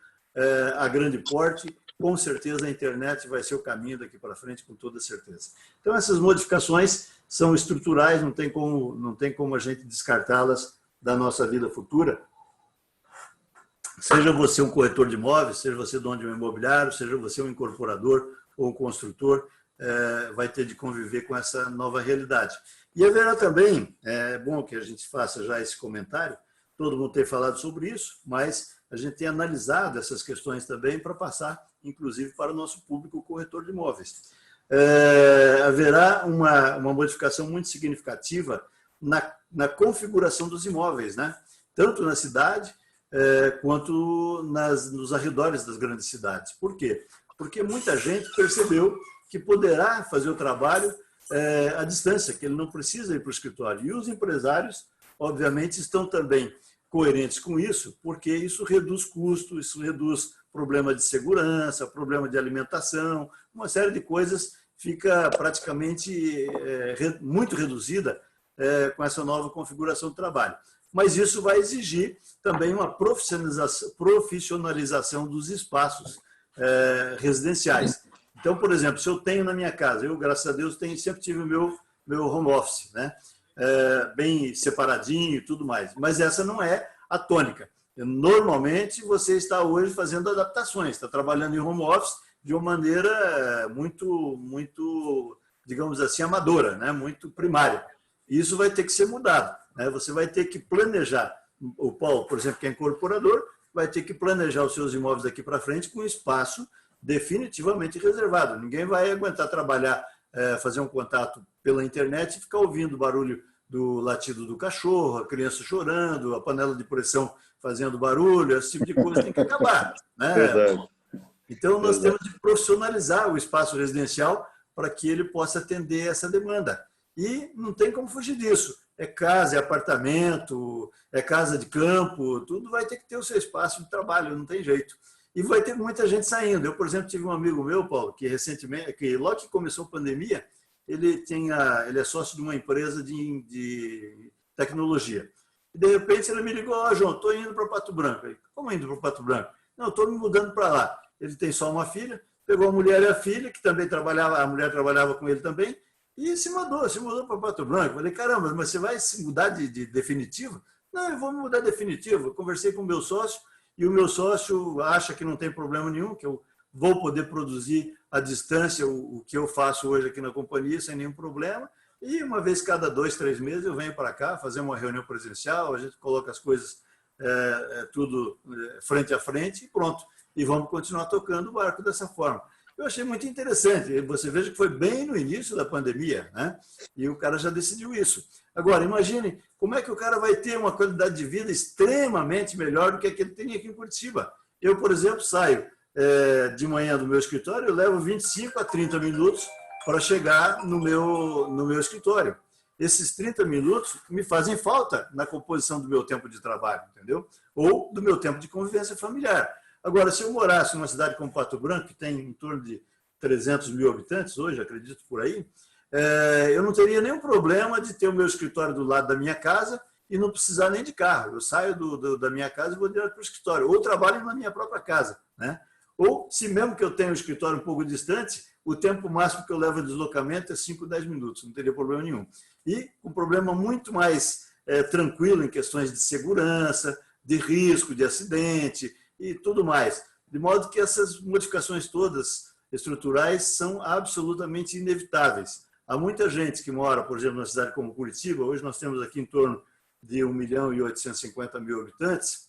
a grande porte, com certeza a internet vai ser o caminho daqui para frente, com toda certeza. Então, essas modificações são estruturais, não tem como a gente descartá-las da nossa vida futura. Seja você um corretor de imóveis, seja você dono de um imobiliário, seja você um incorporador ou um construtor, vai ter de conviver com essa nova realidade. E haverá também, é bom que a gente faça já esse comentário, todo mundo tem falado sobre isso, mas a gente tem analisado essas questões também para passar, inclusive, para o nosso público corretor de imóveis. Haverá uma modificação muito significativa na configuração dos imóveis, né? Tanto na cidade quanto nos arredores das grandes cidades. Por quê? Porque muita gente percebeu que poderá fazer o trabalho à distância, que ele não precisa ir para o escritório. E os empresários, obviamente, estão também coerentes com isso, porque isso reduz custos, isso reduz problema de segurança, problema de alimentação, uma série de coisas fica praticamente muito reduzida com essa nova configuração do trabalho. Mas isso vai exigir também uma profissionalização dos espaços residenciais. Então, por exemplo, se eu tenho na minha casa, eu, graças a Deus, sempre tive o meu home office, né? Bem separadinho e tudo mais. Mas essa não é a tônica. Normalmente, você está hoje fazendo adaptações, está trabalhando em home office de uma maneira muito, digamos assim, amadora, né? Muito primária. Isso vai ter que ser mudado, né? Você vai ter que planejar. O Paulo, por exemplo, que é incorporador, vai ter que planejar os seus imóveis daqui para frente com espaço definitivamente reservado. Ninguém vai aguentar trabalhar, fazer um contato pela internet e ficar ouvindo o barulho do latido do cachorro, a criança chorando, a panela de pressão fazendo barulho, esse tipo de coisa tem que acabar, né? Verdade. Então, nós temos de profissionalizar o espaço residencial para que ele possa atender essa demanda. E não tem como fugir disso. É casa, é apartamento, é casa de campo, tudo vai ter que ter o seu espaço de trabalho, não tem jeito. E vai ter muita gente saindo. Eu, por exemplo, tive um amigo meu, Paulo, que recentemente, que logo que começou a pandemia, ele é sócio de uma empresa de tecnologia. E, de repente, ele me ligou: João, estou indo para Pato Branco. Eu, como indo para Pato Branco? Não, estou me mudando para lá. Ele tem só uma filha, pegou a mulher e a filha, que também trabalhava, a mulher trabalhava com ele também, e se mudou para Pato Branco. Eu falei: caramba, mas você vai se mudar de definitivo? Não, eu vou me mudar definitivo. Eu conversei com o meu sócio, e o meu sócio acha que não tem problema nenhum, que eu vou poder produzir à distância o que eu faço hoje aqui na companhia sem nenhum problema. E uma vez cada 2, 3 meses eu venho para cá fazer uma reunião presencial, a gente coloca as coisas tudo frente a frente e pronto. E vamos continuar tocando o barco dessa forma. Eu achei muito interessante. Você veja que foi bem no início da pandemia, né? E o cara já decidiu isso. Agora, imagine como é que o cara vai ter uma qualidade de vida extremamente melhor do que a que ele tem aqui em Curitiba. Eu, por exemplo, saio de manhã do meu escritório, eu levo 25 a 30 minutos para chegar no meu escritório. Esses 30 minutos me fazem falta na composição do meu tempo de trabalho, entendeu? Ou do meu tempo de convivência familiar. Agora, se eu morasse numa cidade como Pato Branco, que tem em torno de 300 mil habitantes hoje, acredito por aí, eu não teria nenhum problema de ter o meu escritório do lado da minha casa e não precisar nem de carro. Eu saio da minha casa e vou direto para o escritório, ou trabalho na minha própria casa, né? Ou, se mesmo que eu tenha um escritório um pouco distante, o tempo máximo que eu levo de deslocamento é 5, 10 minutos, não teria problema nenhum. E um problema muito mais tranquilo em questões de segurança, de risco, de acidente e tudo mais. De modo que essas modificações todas estruturais são absolutamente inevitáveis. Há muita gente que mora, por exemplo, numa cidade como Curitiba, hoje nós temos aqui em torno de 1.850.000 habitantes,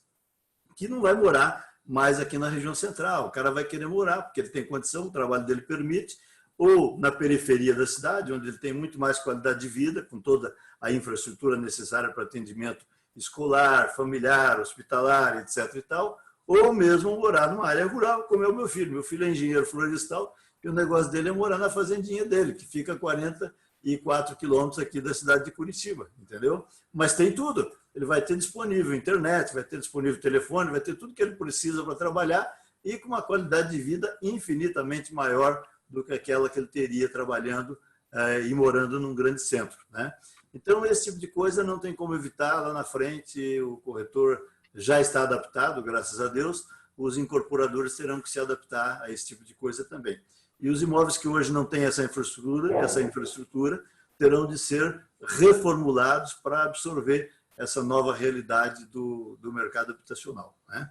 que não vai morar mais aqui na região central. O cara vai querer morar, porque ele tem condição, o trabalho dele permite, ou na periferia da cidade, onde ele tem muito mais qualidade de vida, com toda a infraestrutura necessária para atendimento escolar, familiar, hospitalar, etc. e tal, ou mesmo morar numa área rural, como é o meu filho. Meu filho é engenheiro florestal e o negócio dele é morar na fazendinha dele, que fica a 44 quilômetros aqui da cidade de Curitiba, entendeu? Mas tem tudo. Ele vai ter disponível internet, vai ter disponível telefone, vai ter tudo que ele precisa para trabalhar e com uma qualidade de vida infinitamente maior do que aquela que ele teria trabalhando e morando num grande centro, né? Então, esse tipo de coisa não tem como evitar. Lá na frente, o corretor já está adaptado, graças a Deus, os incorporadores terão que se adaptar a esse tipo de coisa também. E os imóveis que hoje não têm essa infraestrutura terão de ser reformulados para absorver essa nova realidade do mercado habitacional, né?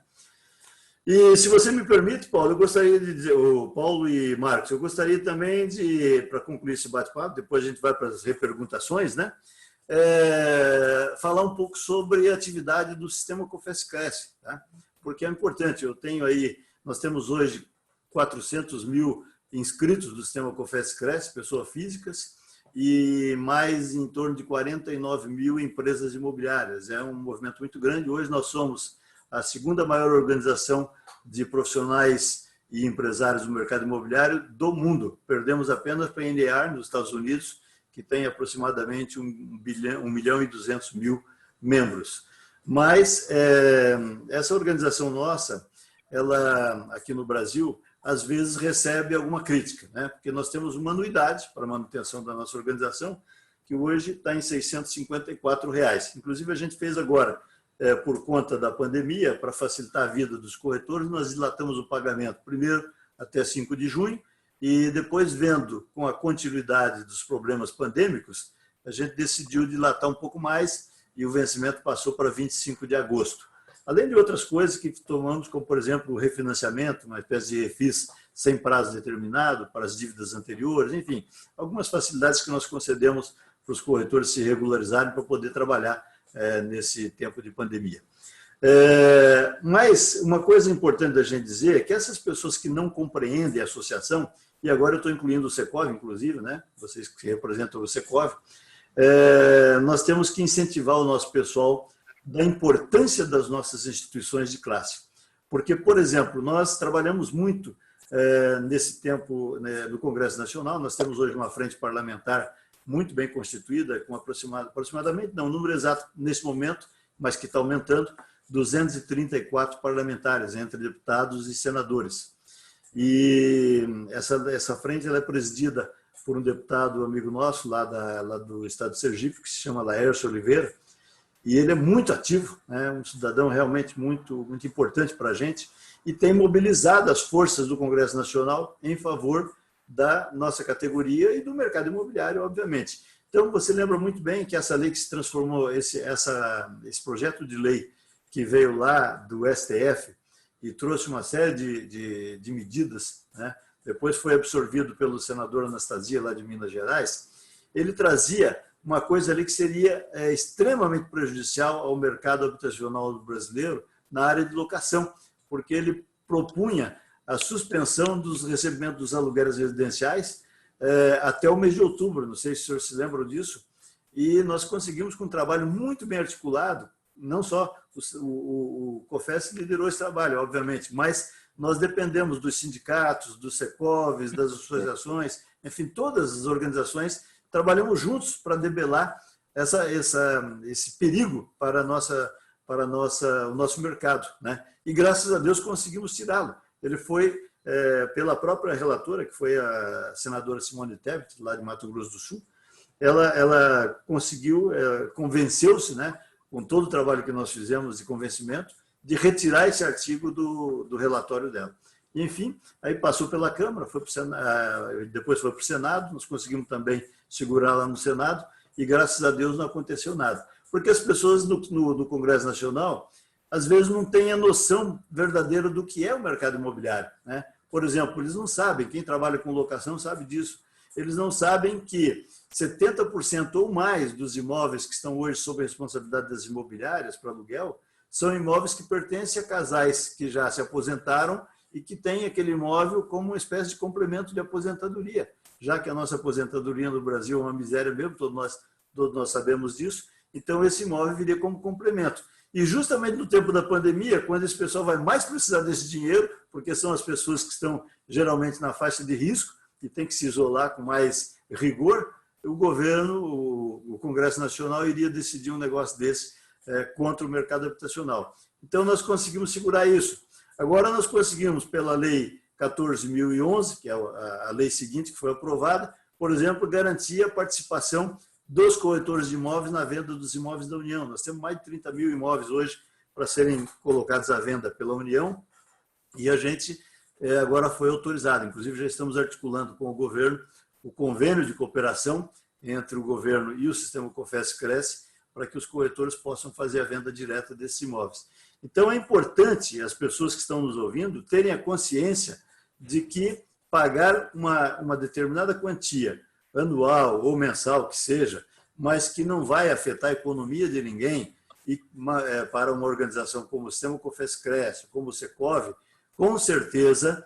E, se você me permite, Paulo, eu gostaria de dizer, Paulo e Marcos, eu gostaria também de, para concluir esse bate-papo, depois a gente vai para as reperguntações, né? Falar um pouco sobre a atividade do sistema Cofescresce, tá? Porque é importante. Nós temos hoje 400 mil inscritos do sistema Cofescresce, pessoas físicas, e mais em torno de 49 mil empresas imobiliárias. É um movimento muito grande. Hoje nós somos a segunda maior organização de profissionais e empresários do mercado imobiliário do mundo. Perdemos apenas para a NAR, nos Estados Unidos, que tem aproximadamente 1.200.000 membros. Mas essa organização nossa, ela aqui no Brasil, às vezes recebe alguma crítica, né? Porque nós temos uma anuidade para a manutenção da nossa organização, que hoje está em R$ 654. Inclusive, a gente fez agora, por conta da pandemia, para facilitar a vida dos corretores, nós dilatamos o pagamento primeiro até 5 de junho, e depois, vendo com a continuidade dos problemas pandêmicos, a gente decidiu dilatar um pouco mais e o vencimento passou para 25 de agosto. Além de outras coisas que tomamos, como, por exemplo, o refinanciamento, uma espécie de refis sem prazo determinado para as dívidas anteriores, enfim, algumas facilidades que nós concedemos para os corretores se regularizarem para poder trabalhar nesse tempo de pandemia. Mas uma coisa importante da gente dizer é que essas pessoas que não compreendem a associação, e agora eu estou incluindo o Secov, inclusive, né? Vocês que representam o Secov, nós temos que incentivar o nosso pessoal da importância das nossas instituições de classe. Porque, por exemplo, nós trabalhamos muito nesse tempo, né, no Congresso Nacional. Nós temos hoje uma frente parlamentar muito bem constituída, com aproximadamente, não o número exato nesse momento, mas que está aumentando, 234 parlamentares, entre deputados e senadores. E essa frente ela é presidida por um deputado amigo nosso, lá do estado de Sergipe, que se chama Laércio Oliveira, e ele é muito ativo, né? Um cidadão realmente muito, muito importante para a gente, e tem mobilizado as forças do Congresso Nacional em favor da nossa categoria e do mercado imobiliário, obviamente. Então, você lembra muito bem que essa lei que se transformou, esse projeto de lei que veio lá do STF e trouxe uma série de medidas, né? Depois foi absorvido pelo senador Anastasia, lá de Minas Gerais, ele trazia uma coisa ali que seria extremamente prejudicial ao mercado habitacional brasileiro na área de locação, porque ele propunha a suspensão dos recebimentos dos aluguéis residenciais até o mês de outubro. Não sei se os senhores se lembram disso. E nós conseguimos, com um trabalho muito bem articulado, não só o COFES liderou esse trabalho, obviamente, mas nós dependemos dos sindicatos, dos Secovs, das associações, enfim, todas as organizações trabalhamos juntos para debelar esse perigo para o nosso mercado, né? E graças a Deus conseguimos tirá-lo. Ele foi, pela própria relatora, que foi a senadora Simone Tebet, lá de Mato Grosso do Sul, ela conseguiu, convenceu-se, né, com todo o trabalho que nós fizemos de convencimento, de retirar esse artigo do relatório dela. E, enfim, aí passou pela Câmara, depois foi para o Senado, nós conseguimos também segurar lá no Senado, e graças a Deus não aconteceu nada. Porque as pessoas no Congresso Nacional, às vezes, não têm a noção verdadeira do que é o mercado imobiliário, né? Por exemplo, eles não sabem, quem trabalha com locação sabe disso, eles não sabem que 70% ou mais dos imóveis que estão hoje sob a responsabilidade das imobiliárias para aluguel são imóveis que pertencem a casais que já se aposentaram e que têm aquele imóvel como uma espécie de complemento de aposentadoria, já que a nossa aposentadoria no Brasil é uma miséria mesmo, todos nós sabemos disso, então esse imóvel viria como complemento. E justamente no tempo da pandemia, quando esse pessoal vai mais precisar desse dinheiro, porque são as pessoas que estão geralmente na faixa de risco e tem que se isolar com mais rigor, o governo, o Congresso Nacional iria decidir um negócio desse contra o mercado habitacional. Então, nós conseguimos segurar isso. Agora, nós conseguimos, pela Lei 14.011, que é a lei seguinte que foi aprovada, por exemplo, garantir a participação dos corretores de imóveis na venda dos imóveis da União. Nós temos mais de 30 mil imóveis hoje para serem colocados à venda pela União e a gente agora foi autorizado. Inclusive, já estamos articulando com o governo o convênio de cooperação entre o governo e o sistema COFES-Cresce para que os corretores possam fazer a venda direta desses imóveis. Então, é importante as pessoas que estão nos ouvindo terem a consciência de que pagar uma determinada quantia anual ou mensal que seja, mas que não vai afetar a economia de ninguém, e para uma organização como o sistema COFES-Cresce, como o Secov, com certeza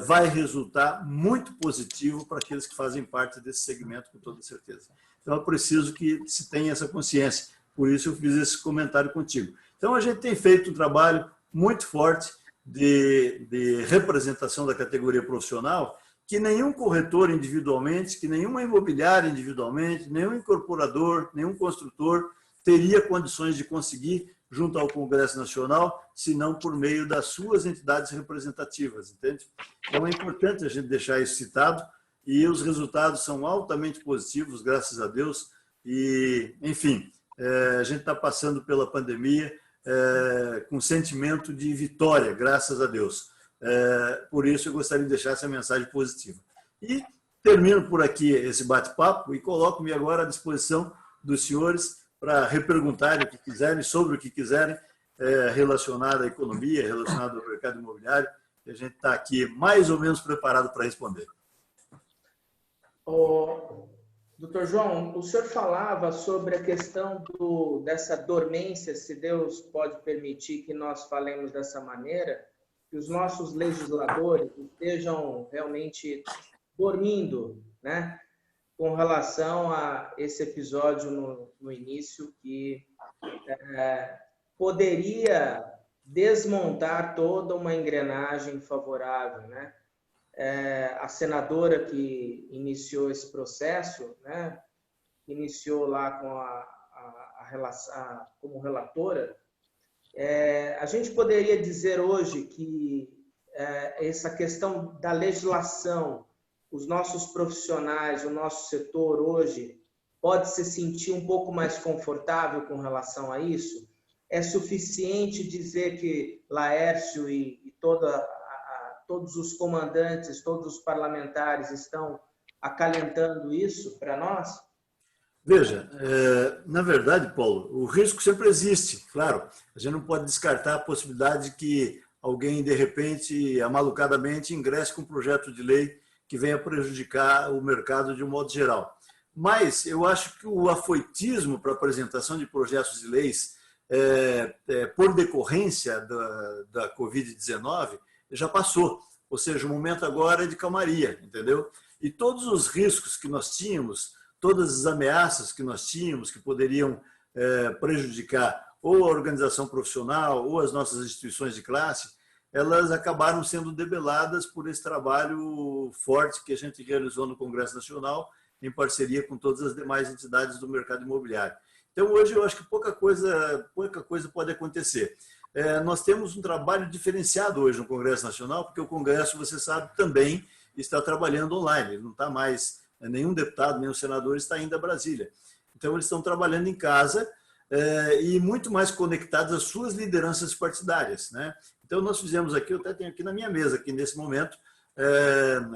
vai resultar muito positivo para aqueles que fazem parte desse segmento, com toda certeza. Então, é preciso que se tenha essa consciência. Por isso, eu fiz esse comentário contigo. Então, a gente tem feito um trabalho muito forte de representação da categoria profissional, que nenhum corretor individualmente, que nenhuma imobiliária individualmente, nenhum incorporador, nenhum construtor teria condições de conseguir junto ao Congresso Nacional, se não por meio das suas entidades representativas, entende? Então, é importante a gente deixar isso citado e os resultados são altamente positivos, graças a Deus. E, enfim, a gente está passando pela pandemia com sentimento de vitória, graças a Deus. Por isso, eu gostaria de deixar essa mensagem positiva. E termino por aqui esse bate-papo e coloco-me agora à disposição dos senhores para reperguntarem o que quiserem, sobre o que quiserem, relacionado à economia, relacionado ao mercado imobiliário, e a gente está aqui mais ou menos preparado para responder. Doutor João, o senhor falava sobre a questão dessa dormência, se Deus pode permitir que nós falemos dessa maneira, que os nossos legisladores estejam realmente dormindo, né, com relação a esse episódio no início, que poderia desmontar toda uma engrenagem favorável, né? A senadora que iniciou esse processo, né, iniciou lá como relatora, a gente poderia dizer hoje que essa questão da legislação, os nossos profissionais, o nosso setor hoje, pode se sentir um pouco mais confortável com relação a isso? É suficiente dizer que Laércio e todos os comandantes, todos os parlamentares estão acalentando isso para nós? Veja, na verdade, Paulo, o risco sempre existe, claro. A gente não pode descartar a possibilidade de que alguém, de repente, amalucadamente, ingresse com um projeto de lei que venha prejudicar o mercado de um modo geral. Mas eu acho que o afoitismo para a apresentação de projetos de leis por decorrência da Covid-19 já passou. Ou seja, o momento agora é de calmaria, entendeu? E todos os riscos que nós tínhamos, todas as ameaças que nós tínhamos que poderiam prejudicar ou a organização profissional, ou as nossas instituições de classe, elas acabaram sendo debeladas por esse trabalho forte que a gente realizou no Congresso Nacional, em parceria com todas as demais entidades do mercado imobiliário. Então, hoje, eu acho que pouca coisa pode acontecer. Nós temos um trabalho diferenciado hoje no Congresso Nacional, porque o Congresso, você sabe, também está trabalhando online. Não está mais, nenhum deputado, nenhum senador está indo a Brasília. Então, eles estão trabalhando em casa e muito mais conectados às suas lideranças partidárias, né? Então, nós fizemos aqui, eu até tenho aqui na minha mesa, aqui nesse momento,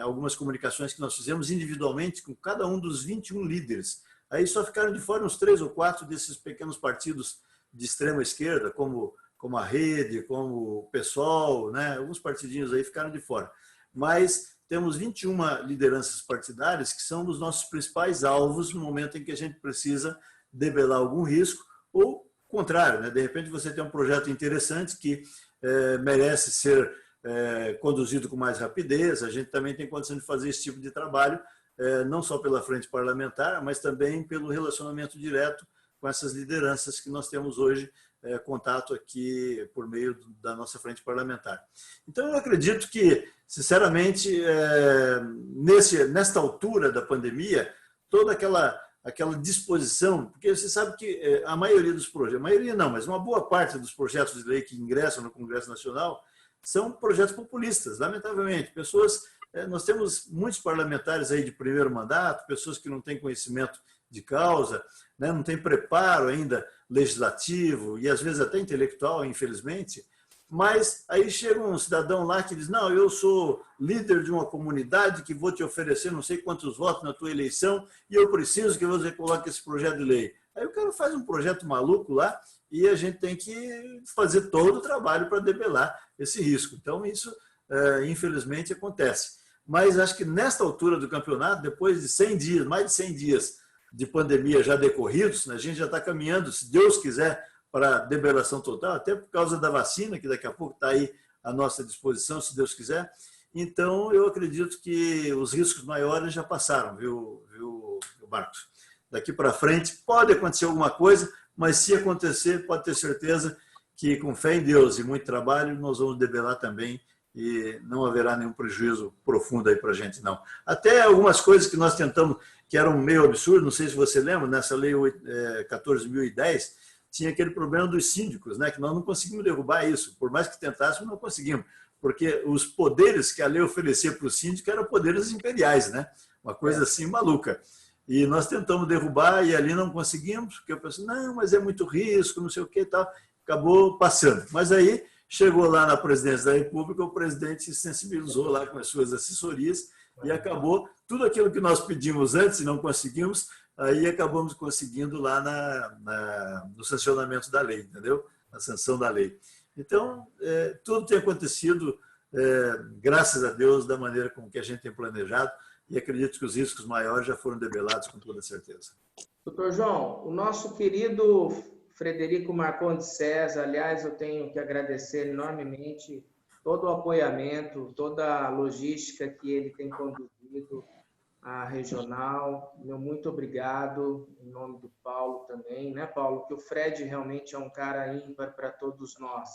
algumas comunicações que nós fizemos individualmente com cada um dos 21 líderes. Aí só ficaram de fora uns 3 ou 4 desses pequenos partidos de extrema esquerda, como a Rede, como o PSOL, né? Alguns partidinhos aí ficaram de fora. Mas temos 21 lideranças partidárias que são os nossos principais alvos no momento em que a gente precisa debelar algum risco, ou contrário, né? De repente você tem um projeto interessante que merece ser conduzido com mais rapidez. A gente também tem condição de fazer esse tipo de trabalho, não só pela frente parlamentar, mas também pelo relacionamento direto com essas lideranças que nós temos hoje contato aqui por meio da nossa frente parlamentar. Então, eu acredito que, sinceramente, nesta altura da pandemia, toda aquela disposição, porque você sabe que a maioria dos projetos, a maioria não, mas uma boa parte dos projetos de lei que ingressam no Congresso Nacional são projetos populistas, lamentavelmente. Nós temos muitos parlamentares aí de primeiro mandato, pessoas que não têm conhecimento de causa, né, não têm preparo ainda legislativo e às vezes até intelectual, infelizmente, mas aí chega um cidadão lá que diz: não, eu sou líder de uma comunidade que vou te oferecer não sei quantos votos na tua eleição e eu preciso que você coloque esse projeto de lei. Aí o cara faz um projeto maluco lá e a gente tem que fazer todo o trabalho para debelar esse risco. Então, isso, infelizmente, acontece. Mas acho que nesta altura do campeonato, depois de 100 dias, mais de 100 dias de pandemia já decorridos, a gente já está caminhando, se Deus quiser, para a debelação total, até por causa da vacina, que daqui a pouco está aí à nossa disposição, se Deus quiser. Então, eu acredito que os riscos maiores já passaram, viu, Marcos? Daqui para frente pode acontecer alguma coisa, mas se acontecer, pode ter certeza que, com fé em Deus e muito trabalho, nós vamos debelar também e não haverá nenhum prejuízo profundo aí para a gente, não. Até algumas coisas que nós tentamos, que eram meio absurdas, não sei se você lembra, nessa lei 14.010, tinha aquele problema dos síndicos, né, que nós não conseguimos derrubar isso. Por mais que tentássemos, não conseguimos, porque os poderes que a lei oferecia para o síndico eram poderes imperiais, né? Uma coisa assim maluca. E nós tentamos derrubar e ali não conseguimos, porque eu pensei, não, mas é muito risco, não sei o que e tal. Acabou passando. Mas aí chegou lá na presidência da República, o presidente se sensibilizou lá com as suas assessorias e acabou tudo aquilo que nós pedimos antes e não conseguimos, aí acabamos conseguindo lá no sancionamento da lei, entendeu? Na sanção da lei. Então, tudo tem acontecido, graças a Deus, da maneira como que a gente tem planejado, e acredito que os riscos maiores já foram debelados com toda certeza. Doutor João, o nosso querido Frederico Marcondes César, aliás, eu tenho que agradecer enormemente todo o apoiamento, toda a logística que ele tem conduzido à regional. Meu muito obrigado, em nome do Paulo também, né, Paulo? Que o Fred realmente é um cara ímpar para todos nós.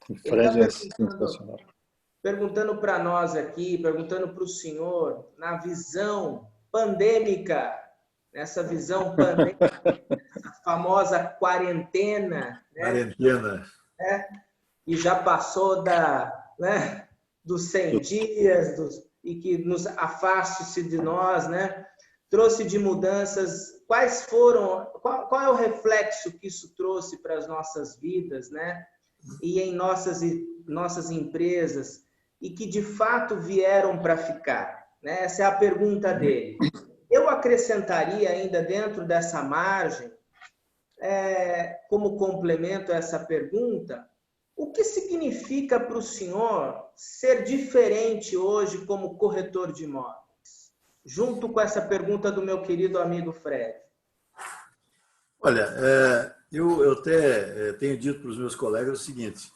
O Fred é sensacional. Perguntando para nós aqui, perguntando para o senhor, na visão pandêmica, nessa visão pandêmica, essa famosa quarentena, né? Quarentena. E já passou dos 100 dias, e que nos afaste-se de nós, né? Trouxe de mudanças. Quais foram, qual é o reflexo que isso trouxe para as nossas vidas, né? E em nossas empresas, e que de fato vieram para ficar, né? Essa é a pergunta dele. Eu acrescentaria ainda dentro dessa margem, como complemento a essa pergunta, o que significa para o senhor ser diferente hoje como corretor de imóveis? Junto com essa pergunta do meu querido amigo Fred. Olha, eu até tenho dito para os meus colegas o seguinte,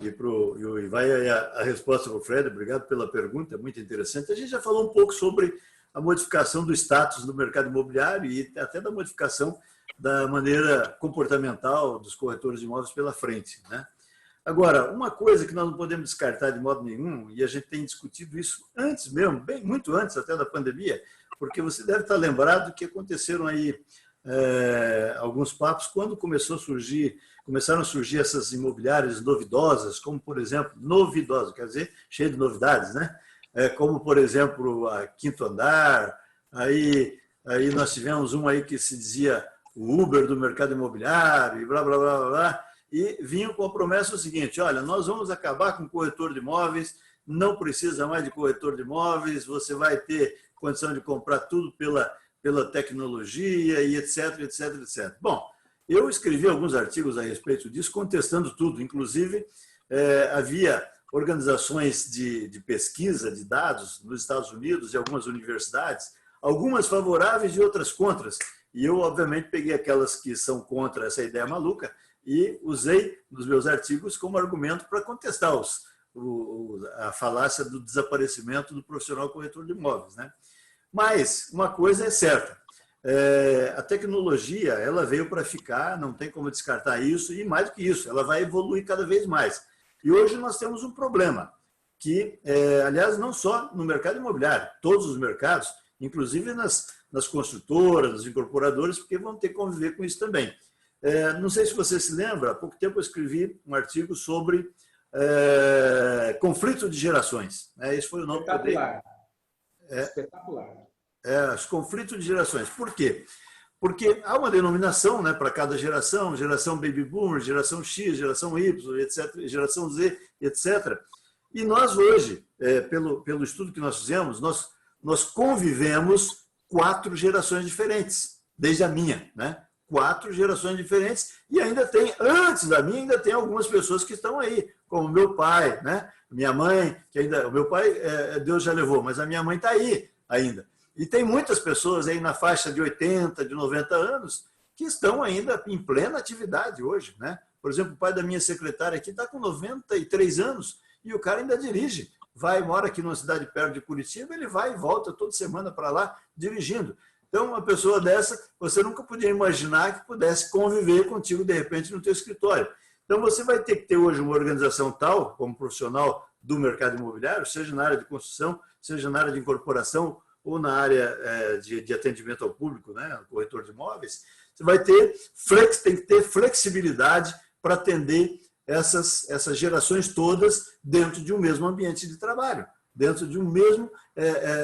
e vai a resposta para o Fred, obrigado pela pergunta, muito interessante. A gente já falou um pouco sobre a modificação do status do mercado imobiliário e até da modificação da maneira comportamental dos corretores de imóveis pela frente, né? Agora, uma coisa que nós não podemos descartar de modo nenhum, e a gente tem discutido isso antes mesmo, bem, muito antes até da pandemia, porque você deve estar lembrado que aconteceram aí alguns papos quando começaram a surgir essas imobiliárias novidosas, como, por exemplo, novidosas, quer dizer, cheio de novidades, né? Como, por exemplo, a Quinto Andar, aí nós tivemos um aí que se dizia o Uber do mercado imobiliário, e blá, blá, blá, blá, blá, e vinham com a promessa o seguinte: olha, nós vamos acabar com o corretor de imóveis, não precisa mais de corretor de imóveis, você vai ter condição de comprar tudo pela tecnologia e etc, etc, etc. Bom, eu escrevi alguns artigos a respeito disso, contestando tudo. Inclusive, havia organizações de pesquisa de dados nos Estados Unidos e algumas universidades, algumas favoráveis e outras contras. E eu, obviamente, peguei aquelas que são contra essa ideia maluca e usei nos meus artigos como argumento para contestar a falácia do desaparecimento do profissional corretor de imóveis, né? Mas uma coisa é certa, a tecnologia ela veio para ficar, não tem como descartar isso, e mais do que isso, ela vai evoluir cada vez mais. E hoje nós temos um problema, que, aliás, não só no mercado imobiliário, todos os mercados, inclusive nas construtoras, nas incorporadoras, porque vão ter que conviver com isso também. Não sei se você se lembra, há pouco tempo eu escrevi um artigo sobre conflito de gerações. Esse foi o nome que eu dei. Espetacular. Os conflitos de gerações. Por quê? Porque há uma denominação, né, para cada geração Baby Boomer, geração X, geração Y, etc., geração Z, etc. E nós hoje, pelo estudo que nós fizemos, nós convivemos 4 gerações diferentes, desde a minha, né? 4 gerações diferentes, e ainda tem, antes da minha, ainda tem algumas pessoas que estão aí, como meu pai, né? Minha mãe, que ainda, o meu pai, Deus já levou, mas a minha mãe está aí ainda. E tem muitas pessoas aí na faixa de 80, de 90 anos, que estão ainda em plena atividade hoje, né? Por exemplo, o pai da minha secretária aqui está com 93 anos e o cara ainda dirige. Mora aqui numa cidade perto de Curitiba, ele vai e volta toda semana para lá dirigindo. Então, uma pessoa dessa, você nunca podia imaginar que pudesse conviver contigo, de repente, no teu escritório. Então, você vai ter que ter hoje uma organização tal, como profissional do mercado imobiliário, seja na área de construção, seja na área de incorporação ou na área de atendimento ao público, né, corretor de imóveis, você vai ter, tem que ter flexibilidade para atender essas gerações todas dentro de um mesmo ambiente de trabalho, dentro de um mesmo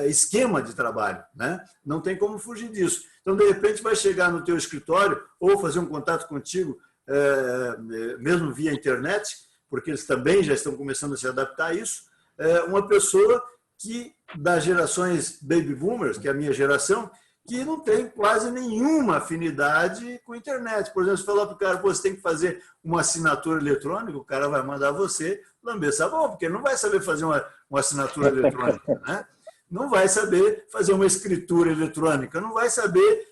esquema de trabalho, né? Não tem como fugir disso. Então, de repente, vai chegar no teu escritório ou fazer um contato contigo, mesmo via internet, porque eles também já estão começando a se adaptar a isso, uma pessoa que das gerações Baby Boomers, que é a minha geração, que não tem quase nenhuma afinidade com a internet. Por exemplo, se falar para o cara, você tem que fazer uma assinatura eletrônica, o cara vai mandar você lamber sabão, porque ele não vai saber fazer uma assinatura eletrônica, né? Não vai saber fazer uma escritura eletrônica, não vai saber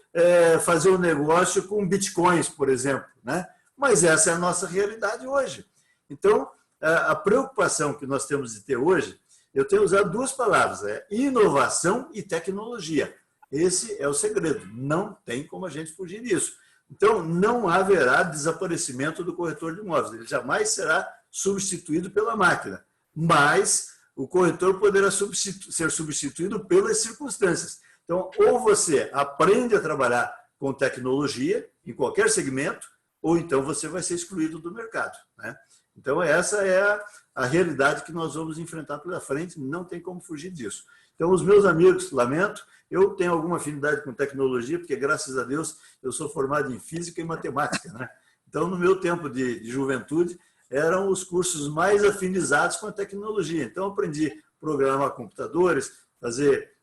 fazer um negócio com bitcoins, por exemplo, né? Mas essa é a nossa realidade hoje. Então, a preocupação que nós temos de ter hoje, eu tenho usado 2 palavras, inovação e tecnologia. Esse é o segredo, não tem como a gente fugir disso. Então, não haverá desaparecimento do corretor de imóveis, ele jamais será substituído pela máquina, mas o corretor poderá ser substituído pelas circunstâncias. Então, ou você aprende a trabalhar com tecnologia, em qualquer segmento, ou então você vai ser excluído do mercado, né? Então, essa é a realidade que nós vamos enfrentar pela frente, não tem como fugir disso. Então, os meus amigos, lamento, eu tenho alguma afinidade com tecnologia, porque, graças a Deus, eu sou formado em física e matemática, né? Então, no meu tempo de juventude, eram os cursos mais afinizados com a tecnologia. Então, eu aprendi a programar computadores,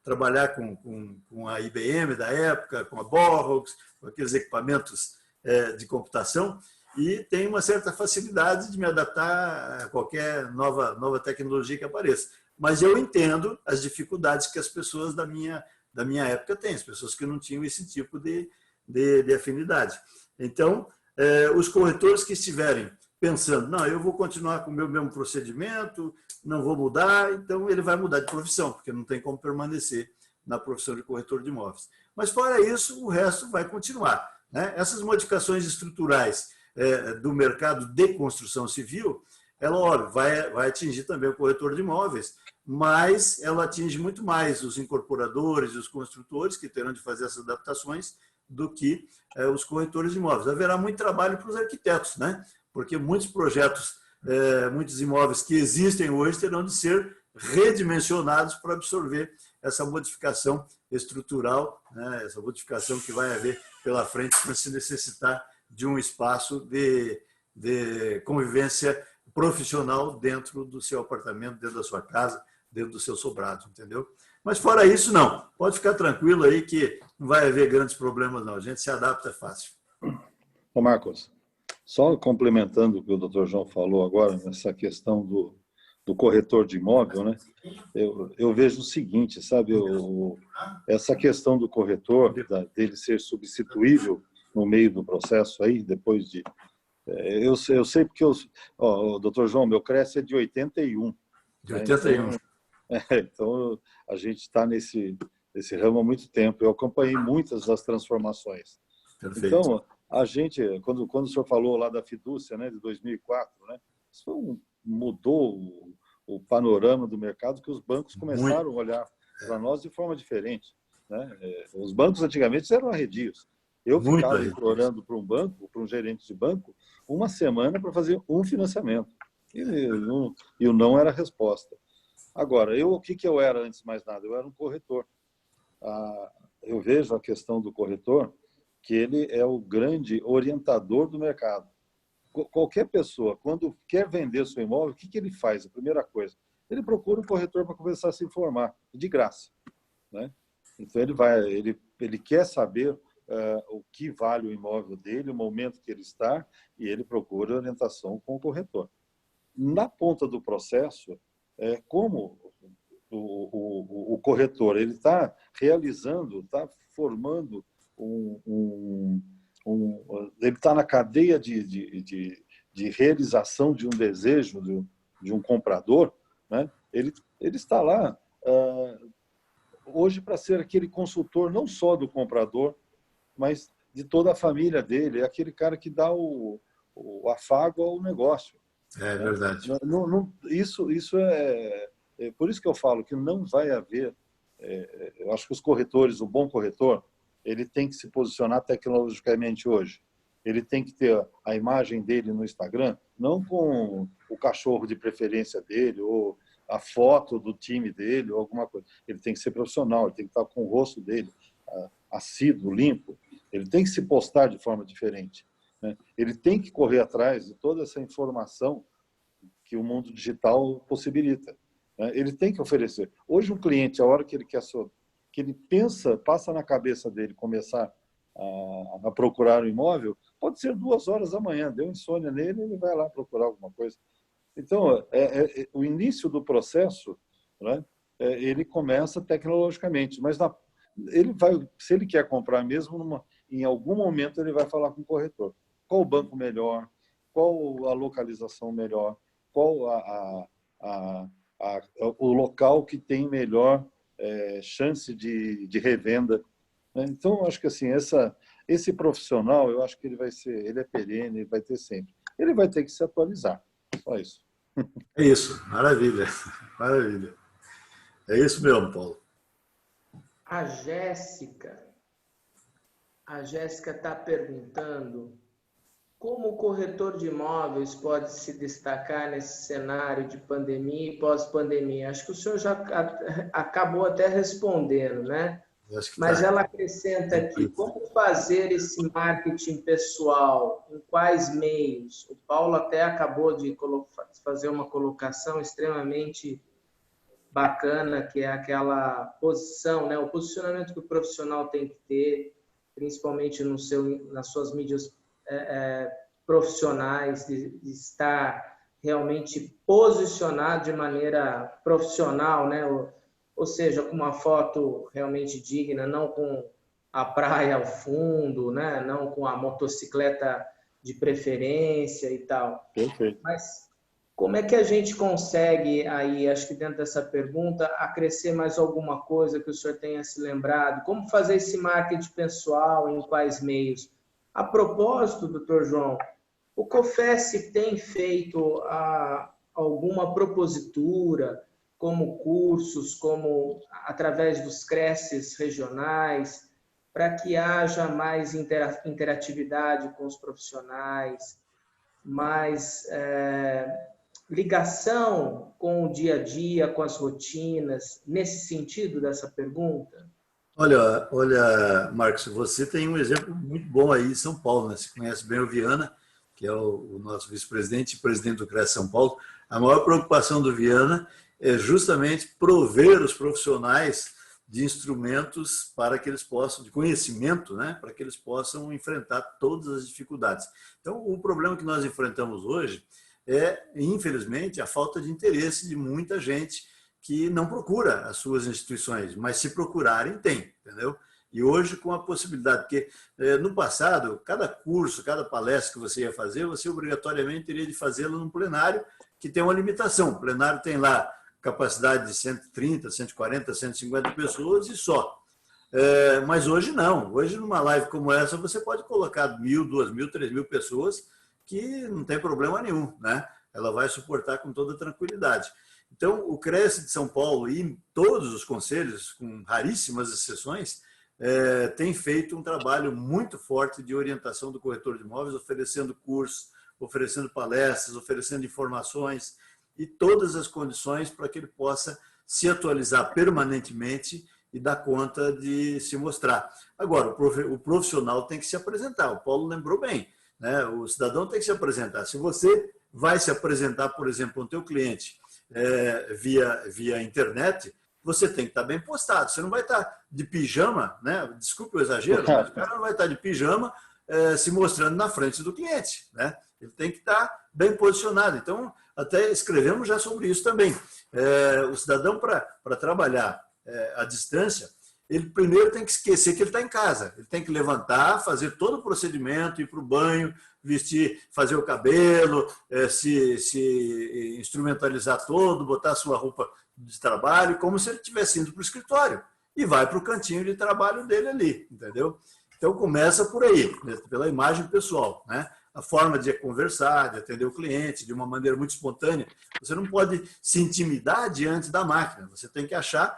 trabalhar com a IBM da época, com a Borrox, com aqueles equipamentos de computação, e tenho uma certa facilidade de me adaptar a qualquer nova tecnologia que apareça. Mas eu entendo as dificuldades que as pessoas da minha época têm, as pessoas que não tinham esse tipo de afinidade. Então, os corretores que estiverem pensando, não, eu vou continuar com o meu mesmo procedimento, não vou mudar, então ele vai mudar de profissão, porque não tem como permanecer na profissão de corretor de imóveis. Mas, fora isso, o resto vai continuar. né? Essas modificações estruturais do mercado de construção civil, ela, óbvio, vai atingir também o corretor de imóveis, mas ela atinge muito mais os incorporadores e os construtores, que terão de fazer essas adaptações, do que os corretores de imóveis. Haverá muito trabalho para os arquitetos, né? Porque muitos projetos, muitos imóveis que existem hoje terão de ser redimensionados para absorver essa modificação estrutural, né? Essa modificação que vai haver pela frente para se necessitar de um espaço de convivência profissional dentro do seu apartamento, dentro da sua casa, dentro do seu sobrado, entendeu? Mas fora isso, não. Pode ficar tranquilo aí que não vai haver grandes problemas, não. A gente se adapta fácil. Ô Marcos, só complementando o que o Dr. João falou agora, nessa questão do corretor de imóvel, né? Eu vejo o seguinte, sabe? Essa questão do corretor, dele ser substituível no meio do processo aí, depois de... Eu sei porque... o Dr. João, meu Cresce é de 81. De 81. Então, a gente está nesse ramo há muito tempo. Eu acompanhei muitas das transformações. Perfeito. Então, a gente, quando o senhor falou lá da fidúcia, né, de 2004, né, isso mudou o panorama do mercado, que os bancos começaram a olhar para nós de forma diferente, né? Os bancos antigamente eram arredios. Eu ficava implorando para um banco, para um gerente de banco, uma semana para fazer um financiamento. E o não era a resposta. Agora, o que eu era antes de mais nada? Eu era um corretor. Eu vejo a questão do corretor, que ele é o grande orientador do mercado. Qualquer pessoa, quando quer vender seu imóvel, o que ele faz? A primeira coisa, ele procura um corretor para começar a se informar, de graça, né? Então, ele quer saber o que vale o imóvel dele, o momento que ele está, e ele procura orientação com o corretor. Na ponta do processo, como o corretor ele está realizando, está formando ele está na cadeia de realização de um desejo de um comprador, né? Ele está lá hoje para ser aquele consultor não só do comprador, mas de toda a família dele. É aquele cara que dá o afago ao negócio. É verdade. Isso é por isso que eu falo que não vai haver. Eu acho que os corretores, o bom corretor, ele tem que se posicionar tecnologicamente hoje. Ele tem que ter a imagem dele no Instagram, não com o cachorro de preferência dele ou a foto do time dele ou alguma coisa. Ele tem que ser profissional, ele tem que estar com o rosto dele assíduo, limpo. Ele tem que se postar de forma diferente, né? Ele tem que correr atrás de toda essa informação que o mundo digital possibilita, né? Ele tem que oferecer. Hoje, um cliente, a hora que ele quer que ele passa na cabeça dele começar a procurar um imóvel, pode ser 2 horas da manhã, deu insônia nele, ele vai lá procurar alguma coisa. Então, o início do processo, né, ele começa tecnologicamente, mas se ele quer comprar mesmo, em algum momento ele vai falar com o corretor. Qual o banco melhor? Qual a localização melhor? Qual o local que tem melhor chance de revenda? Então, acho que assim, esse profissional, eu acho que ele é perene, ele vai ter sempre. Ele vai ter que se atualizar. Só isso. É isso. Maravilha. Maravilha. É isso mesmo, Paulo. A Jéssica está perguntando como o corretor de imóveis pode se destacar nesse cenário de pandemia e pós-pandemia. Acho que o senhor já acabou até respondendo, né? Mas ela acrescenta aqui, como fazer esse marketing pessoal, em quais meios? O Paulo até acabou de fazer uma colocação extremamente bacana, que é aquela posição, né? O posicionamento que o profissional tem que ter, principalmente nas suas mídias profissionais, de estar realmente posicionado de maneira profissional, né? Ou seja, com uma foto realmente digna, não com a praia ao fundo, né? Não com a motocicleta de preferência e tal. Perfeito. Mas como é que a gente consegue aí, acho que dentro dessa pergunta, acrescer mais alguma coisa que o senhor tenha se lembrado? Como fazer esse marketing pessoal, em quais meios? A propósito, doutor João, o COFES tem feito alguma propositura, como cursos, como através dos CRECES regionais, para que haja mais interatividade com os profissionais, mais ligação com o dia a dia, com as rotinas, nesse sentido dessa pergunta? Olha, Marcos, você tem um exemplo muito bom aí em São Paulo, né? Você conhece bem o Viana, que é o nosso vice-presidente e presidente do CRECES São Paulo. A maior preocupação do Viana é justamente prover os profissionais de instrumentos para que eles possam, de conhecimento, né? Para que eles possam enfrentar todas as dificuldades. Então, o problema que nós enfrentamos hoje é, infelizmente, a falta de interesse de muita gente que não procura as suas instituições, mas se procurarem, tem, entendeu? E hoje, com a possibilidade, porque no passado, cada curso, cada palestra que você ia fazer, você obrigatoriamente teria de fazê-lo num plenário que tem uma limitação. O plenário tem lá capacidade de 130, 140, 150 pessoas e só. Mas hoje não. Hoje, numa live como essa, você pode colocar 1.000, 2.000, 3.000 pessoas que não tem problema nenhum, né? Ela vai suportar com toda tranquilidade. Então, o CRECES de São Paulo e todos os conselhos, com raríssimas exceções, tem feito um trabalho muito forte de orientação do corretor de imóveis, oferecendo cursos, oferecendo palestras, oferecendo informações e todas as condições para que ele possa se atualizar permanentemente e dar conta de se mostrar. Agora, o profissional tem que se apresentar, o Paulo lembrou bem, né? O cidadão tem que se apresentar. Se você vai se apresentar, por exemplo, ao teu cliente via internet, você tem que estar bem postado. Você não vai estar de pijama, né? Desculpe o exagero, mas o cara não vai estar de pijama se mostrando na frente do cliente, né? Ele tem que estar bem posicionado. Então, até escrevemos já sobre isso também. O cidadão, para trabalhar à distância, ele primeiro tem que esquecer que ele está em casa. Ele tem que levantar, fazer todo o procedimento, ir para o banho, vestir, fazer o cabelo, se instrumentalizar todo, botar a sua roupa de trabalho, como se ele estivesse indo para o escritório. E vai para o cantinho de trabalho dele ali, entendeu? Então, começa por aí, pela imagem pessoal, né? A forma de conversar, de atender o cliente de uma maneira muito espontânea. Você não pode se intimidar diante da máquina. Você tem que achar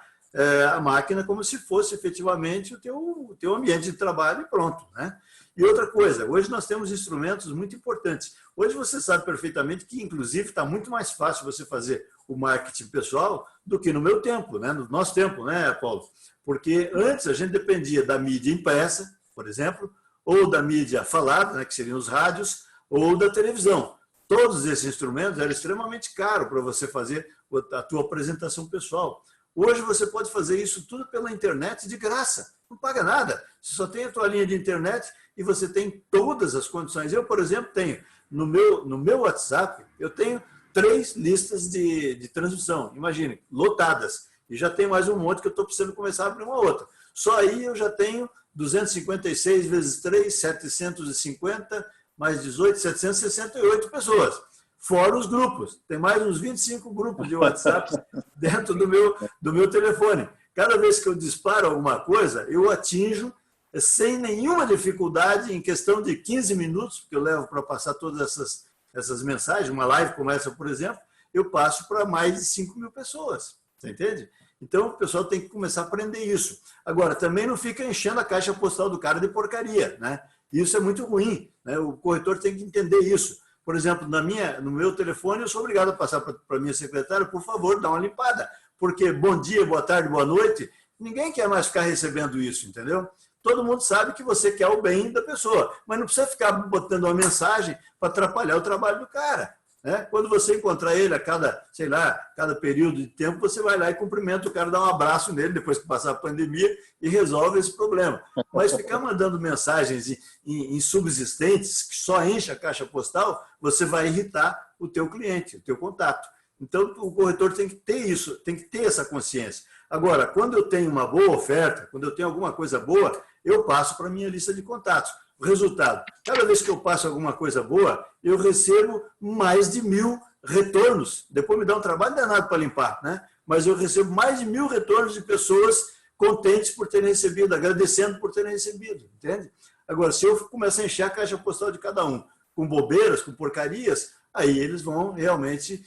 a máquina como se fosse efetivamente o teu ambiente de trabalho e pronto, né? E outra coisa, hoje nós temos instrumentos muito importantes. Hoje você sabe perfeitamente que, inclusive, está muito mais fácil você fazer o marketing pessoal do que no meu tempo, né? No nosso tempo, né, Paulo? Porque antes a gente dependia da mídia impressa, por exemplo, ou da mídia falada, né, que seriam os rádios, ou da televisão. Todos esses instrumentos eram extremamente caros para você fazer a tua apresentação pessoal. Hoje você pode fazer isso tudo pela internet de graça, não paga nada. Você só tem a tua linha de internet e você tem todas as condições. Eu, por exemplo, tenho no meu WhatsApp, eu tenho 3 listas de transmissão, imagine, lotadas. E já tem mais um monte que eu estou precisando começar a abrir uma outra. Só aí eu já tenho 256 vezes 3, 750, mais 18, 768 pessoas. Fora os grupos. Tem mais uns 25 grupos de WhatsApp dentro do meu telefone. Cada vez que eu disparo alguma coisa, eu atinjo sem nenhuma dificuldade, em questão de 15 minutos, porque eu levo para passar todas essas mensagens. Uma live começa, por exemplo, eu passo para mais de 5.000 pessoas. Você entende? Então, o pessoal tem que começar a aprender isso. Agora, também não fica enchendo a caixa postal do cara de porcaria, né? Isso é muito ruim, né? O corretor tem que entender isso. Por exemplo, no meu telefone, eu sou obrigado a passar para a minha secretária, por favor, dá uma limpada. Porque bom dia, boa tarde, boa noite, ninguém quer mais ficar recebendo isso, entendeu? Todo mundo sabe que você quer o bem da pessoa, mas não precisa ficar botando uma mensagem para atrapalhar o trabalho do cara. Né? Quando você encontrar ele a cada período de tempo, você vai lá e cumprimenta o cara, dá um abraço nele depois que passar a pandemia e resolve esse problema. Mas ficar mandando mensagens em subsistentes, que só enche a caixa postal, você vai irritar o teu cliente, o teu contato. Então, o corretor tem que ter isso, tem que ter essa consciência. Agora, quando eu tenho uma boa oferta, quando eu tenho alguma coisa boa, eu passo para a minha lista de contatos. O resultado, cada vez que eu passo alguma coisa boa, eu recebo mais de 1.000 retornos. Depois me dá um trabalho danado para limpar, né? Mas eu recebo mais de 1.000 retornos de pessoas contentes por terem recebido, agradecendo por terem recebido, entende? Agora, se eu começar a encher a caixa postal de cada um com bobeiras, com porcarias, aí eles vão realmente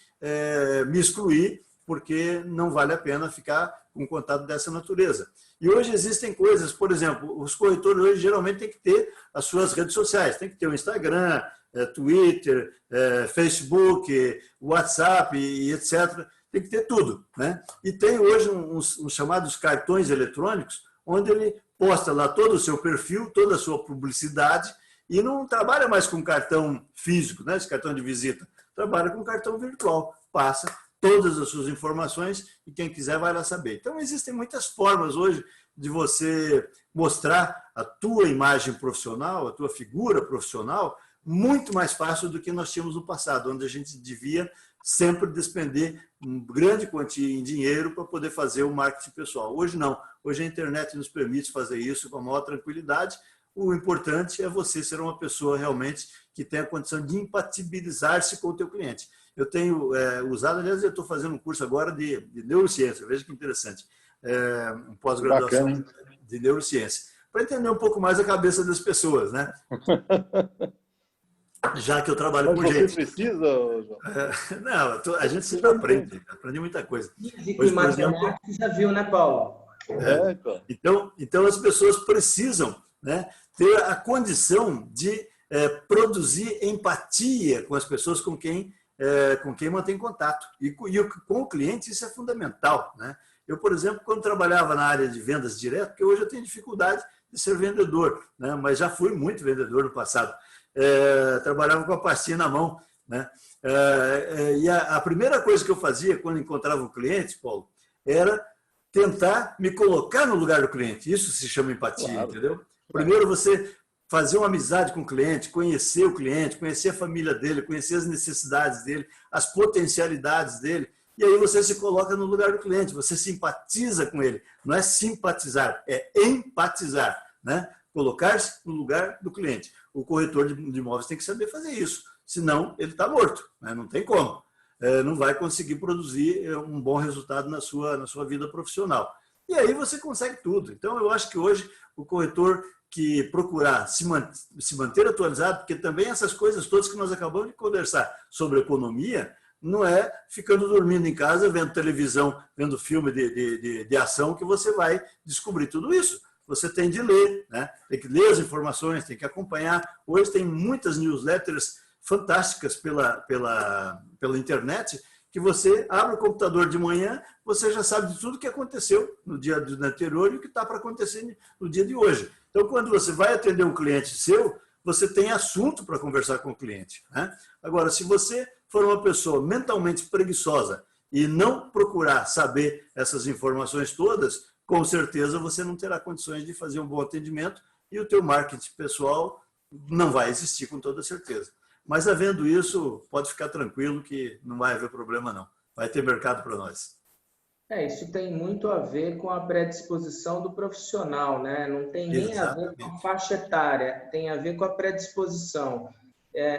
me excluir, porque não vale a pena ficar com contato dessa natureza. E hoje existem coisas, por exemplo, os corretores hoje geralmente têm que ter as suas redes sociais, tem que ter o Instagram, Twitter, Facebook, WhatsApp e etc. Tem que ter tudo, né? E tem hoje uns chamados cartões eletrônicos, onde ele posta lá todo o seu perfil, toda a sua publicidade, e não trabalha mais com cartão físico, né? Esse cartão de visita, trabalha com cartão virtual, passa todas as suas informações e quem quiser vai lá saber. Então, existem muitas formas hoje de você mostrar a tua imagem profissional, a tua figura profissional, muito mais fácil do que nós tínhamos no passado, onde a gente devia sempre despender uma grande quantia em dinheiro para poder fazer o marketing pessoal. Hoje não. Hoje a internet nos permite fazer isso com a maior tranquilidade. O importante é você ser uma pessoa realmente que tenha a condição de empatizar-se com o teu cliente. Eu tenho usado, aliás, eu estou fazendo um curso agora de neurociência, veja que interessante, um pós-graduação de neurociência, para entender um pouco mais a cabeça das pessoas, né? Já que eu trabalho com gente. Você precisa, João? Não, a gente sempre aprende muita coisa. Física e matemática, já viu, né, Paulo? Então, as pessoas precisam, né, ter a condição de produzir empatia com as pessoas com quem mantém contato. E com o cliente isso é fundamental, né? Eu, por exemplo, quando trabalhava na área de vendas direto, porque hoje eu tenho dificuldade de ser vendedor, né? Mas já fui muito vendedor no passado. Trabalhava com a pastinha na mão, né? E a primeira coisa que eu fazia quando encontrava um cliente, Paulo, era tentar me colocar no lugar do cliente. Isso se chama empatia, claro. Entendeu? Primeiro você fazer uma amizade com o cliente, conhecer o cliente, conhecer a família dele, conhecer as necessidades dele, as potencialidades dele, e aí você se coloca no lugar do cliente, você simpatiza com ele. Não é simpatizar, é empatizar, né? Colocar-se no lugar do cliente. O corretor de imóveis tem que saber fazer isso, senão ele está morto, né? Não tem como. Não vai conseguir produzir um bom resultado na sua vida profissional. E aí você consegue tudo. Então, eu acho que hoje o corretor que procurar se manter atualizado, porque também essas coisas todas que nós acabamos de conversar sobre economia, não é ficando dormindo em casa, vendo televisão, vendo filme de ação que você vai descobrir tudo isso. Você tem de ler, né? Tem que ler as informações, tem que acompanhar. Hoje tem muitas newsletters fantásticas pela internet, que você abre o computador de manhã, você já sabe de tudo que aconteceu no dia anterior e o que está para acontecer no dia de hoje. Então, quando você vai atender um cliente seu, você tem assunto para conversar com o cliente, né? Agora, se você for uma pessoa mentalmente preguiçosa e não procurar saber essas informações todas, com certeza você não terá condições de fazer um bom atendimento e o teu marketing pessoal não vai existir com toda certeza. Mas, havendo isso, pode ficar tranquilo que não vai haver problema, não. Vai ter mercado para nós. Isso tem muito a ver com a predisposição do profissional, né? Não tem nem a ver com a faixa etária, tem a ver com a predisposição.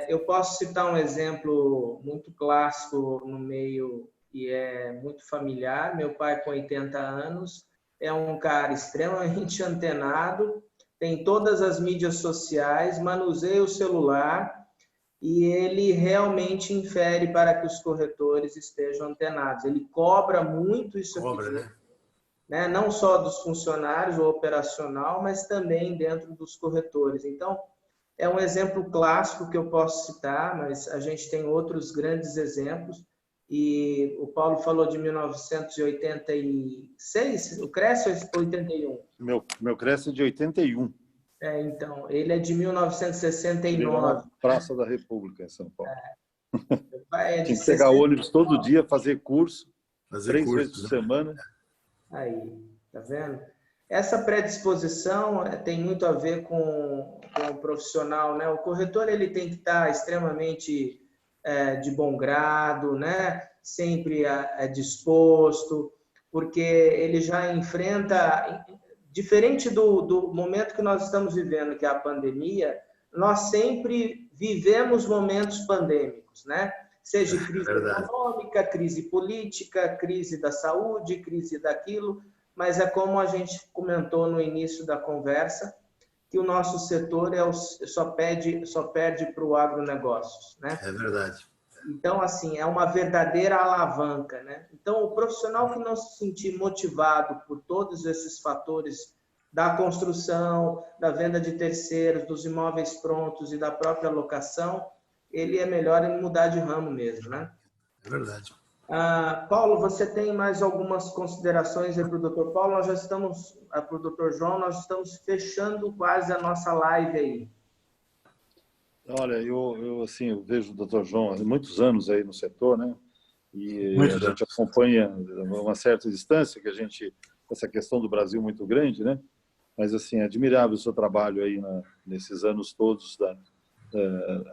Eu posso citar um exemplo muito clássico no meio e é muito familiar. Meu pai, com 80 anos, é um cara extremamente antenado, tem todas as mídias sociais, manuseia o celular, e ele realmente infere para que os corretores estejam antenados. Ele cobra muito isso aqui, né? Não só dos funcionários, o operacional, mas também dentro dos corretores. Então, é um exemplo clássico que eu posso citar, mas a gente tem outros grandes exemplos. E o Paulo falou de 1986, o Cresce é 81? Meu Cresce é de 81. Então, ele é de 1969. Praça da República, em São Paulo. Tinha que pegar ônibus todo dia, fazer curso, 3 vezes por semana. Aí, tá vendo? Essa predisposição tem muito a ver com o profissional, né? O corretor ele tem que estar extremamente de bom grado, né? Sempre disposto, porque ele já enfrenta... Diferente do momento que nós estamos vivendo, que é a pandemia, nós sempre vivemos momentos pandêmicos, né? Seja crise econômica, crise política, crise da saúde, crise daquilo, mas é como a gente comentou no início da conversa, que o nosso setor só perde para o agronegócios, né? É verdade. Então, assim, é uma verdadeira alavanca, né? Então, o profissional que não se sentir motivado por todos esses fatores da construção, da venda de terceiros, dos imóveis prontos e da própria locação, ele é melhor em mudar de ramo mesmo, né? É verdade. Paulo, você tem mais algumas considerações aí para o Dr. Paulo? Nós já estamos, para o Dr. João, nós estamos fechando quase a nossa live aí. Olha, assim, eu vejo o Dr. João há muitos anos aí no setor, né? E a gente acompanha uma certa distância, que a gente, essa questão do Brasil muito grande, né? Mas, assim, é admirável o seu trabalho aí nesses anos todos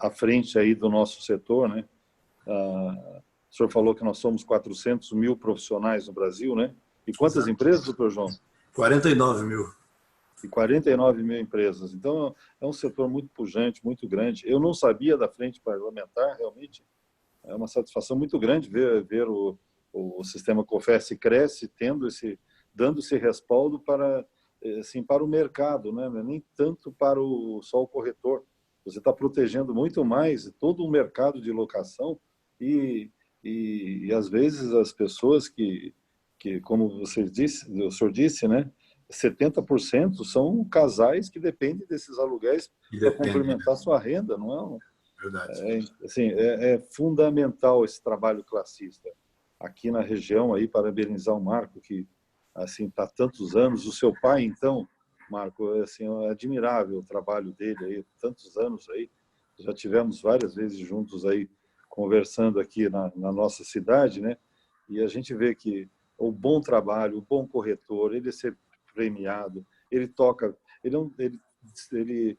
à frente aí do nosso setor, né? O senhor falou que nós somos 400 mil profissionais no Brasil, né? E quantas empresas, doutor João? 49 mil. E 49 mil empresas. Então, é um setor muito pujante, muito grande. Eu não sabia da frente parlamentar, realmente. É uma satisfação muito grande ver o sistema COFES cresce, dando esse respaldo para o mercado, né? Nem tanto para só o corretor. Você está protegendo muito mais todo o mercado de locação e às vezes as pessoas que como o senhor disse, né? 70% são casais que dependem desses aluguéis para complementar sua renda, não é? Verdade. É fundamental esse trabalho classista. Aqui na região, aí, parabenizar o Marco, que assim está há tantos anos. O seu pai, então, Marco, assim, é admirável o trabalho dele aí, tantos anos aí. Já tivemos várias vezes juntos aí, conversando aqui na nossa cidade, né? E a gente vê que o bom trabalho, o bom corretor, ele ser premiado, ele toca, ele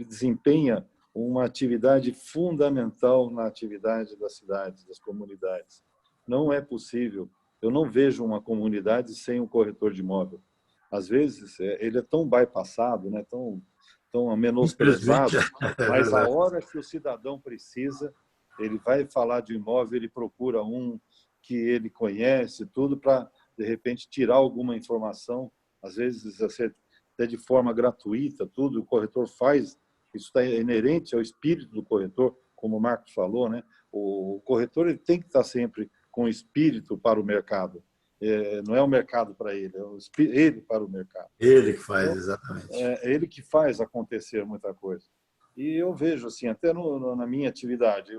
desempenha uma atividade fundamental na atividade das cidades, das comunidades. Não é possível. Eu não vejo uma comunidade sem um corretor de imóvel. Às vezes, ele é tão bypassado, né? tão menosprezado, mas a hora que o cidadão precisa, ele vai falar de imóvel, ele procura um que ele conhece, tudo para, de repente, tirar alguma informação, às vezes até de forma gratuita, tudo o corretor faz. Isso está inerente ao espírito do corretor, como o Marcos falou, né? O corretor ele tem que estar sempre com espírito para o mercado. Não é o mercado para ele, é ele para o mercado. Ele que faz, exatamente. É ele que faz acontecer muita coisa. E eu vejo, assim, até na minha atividade,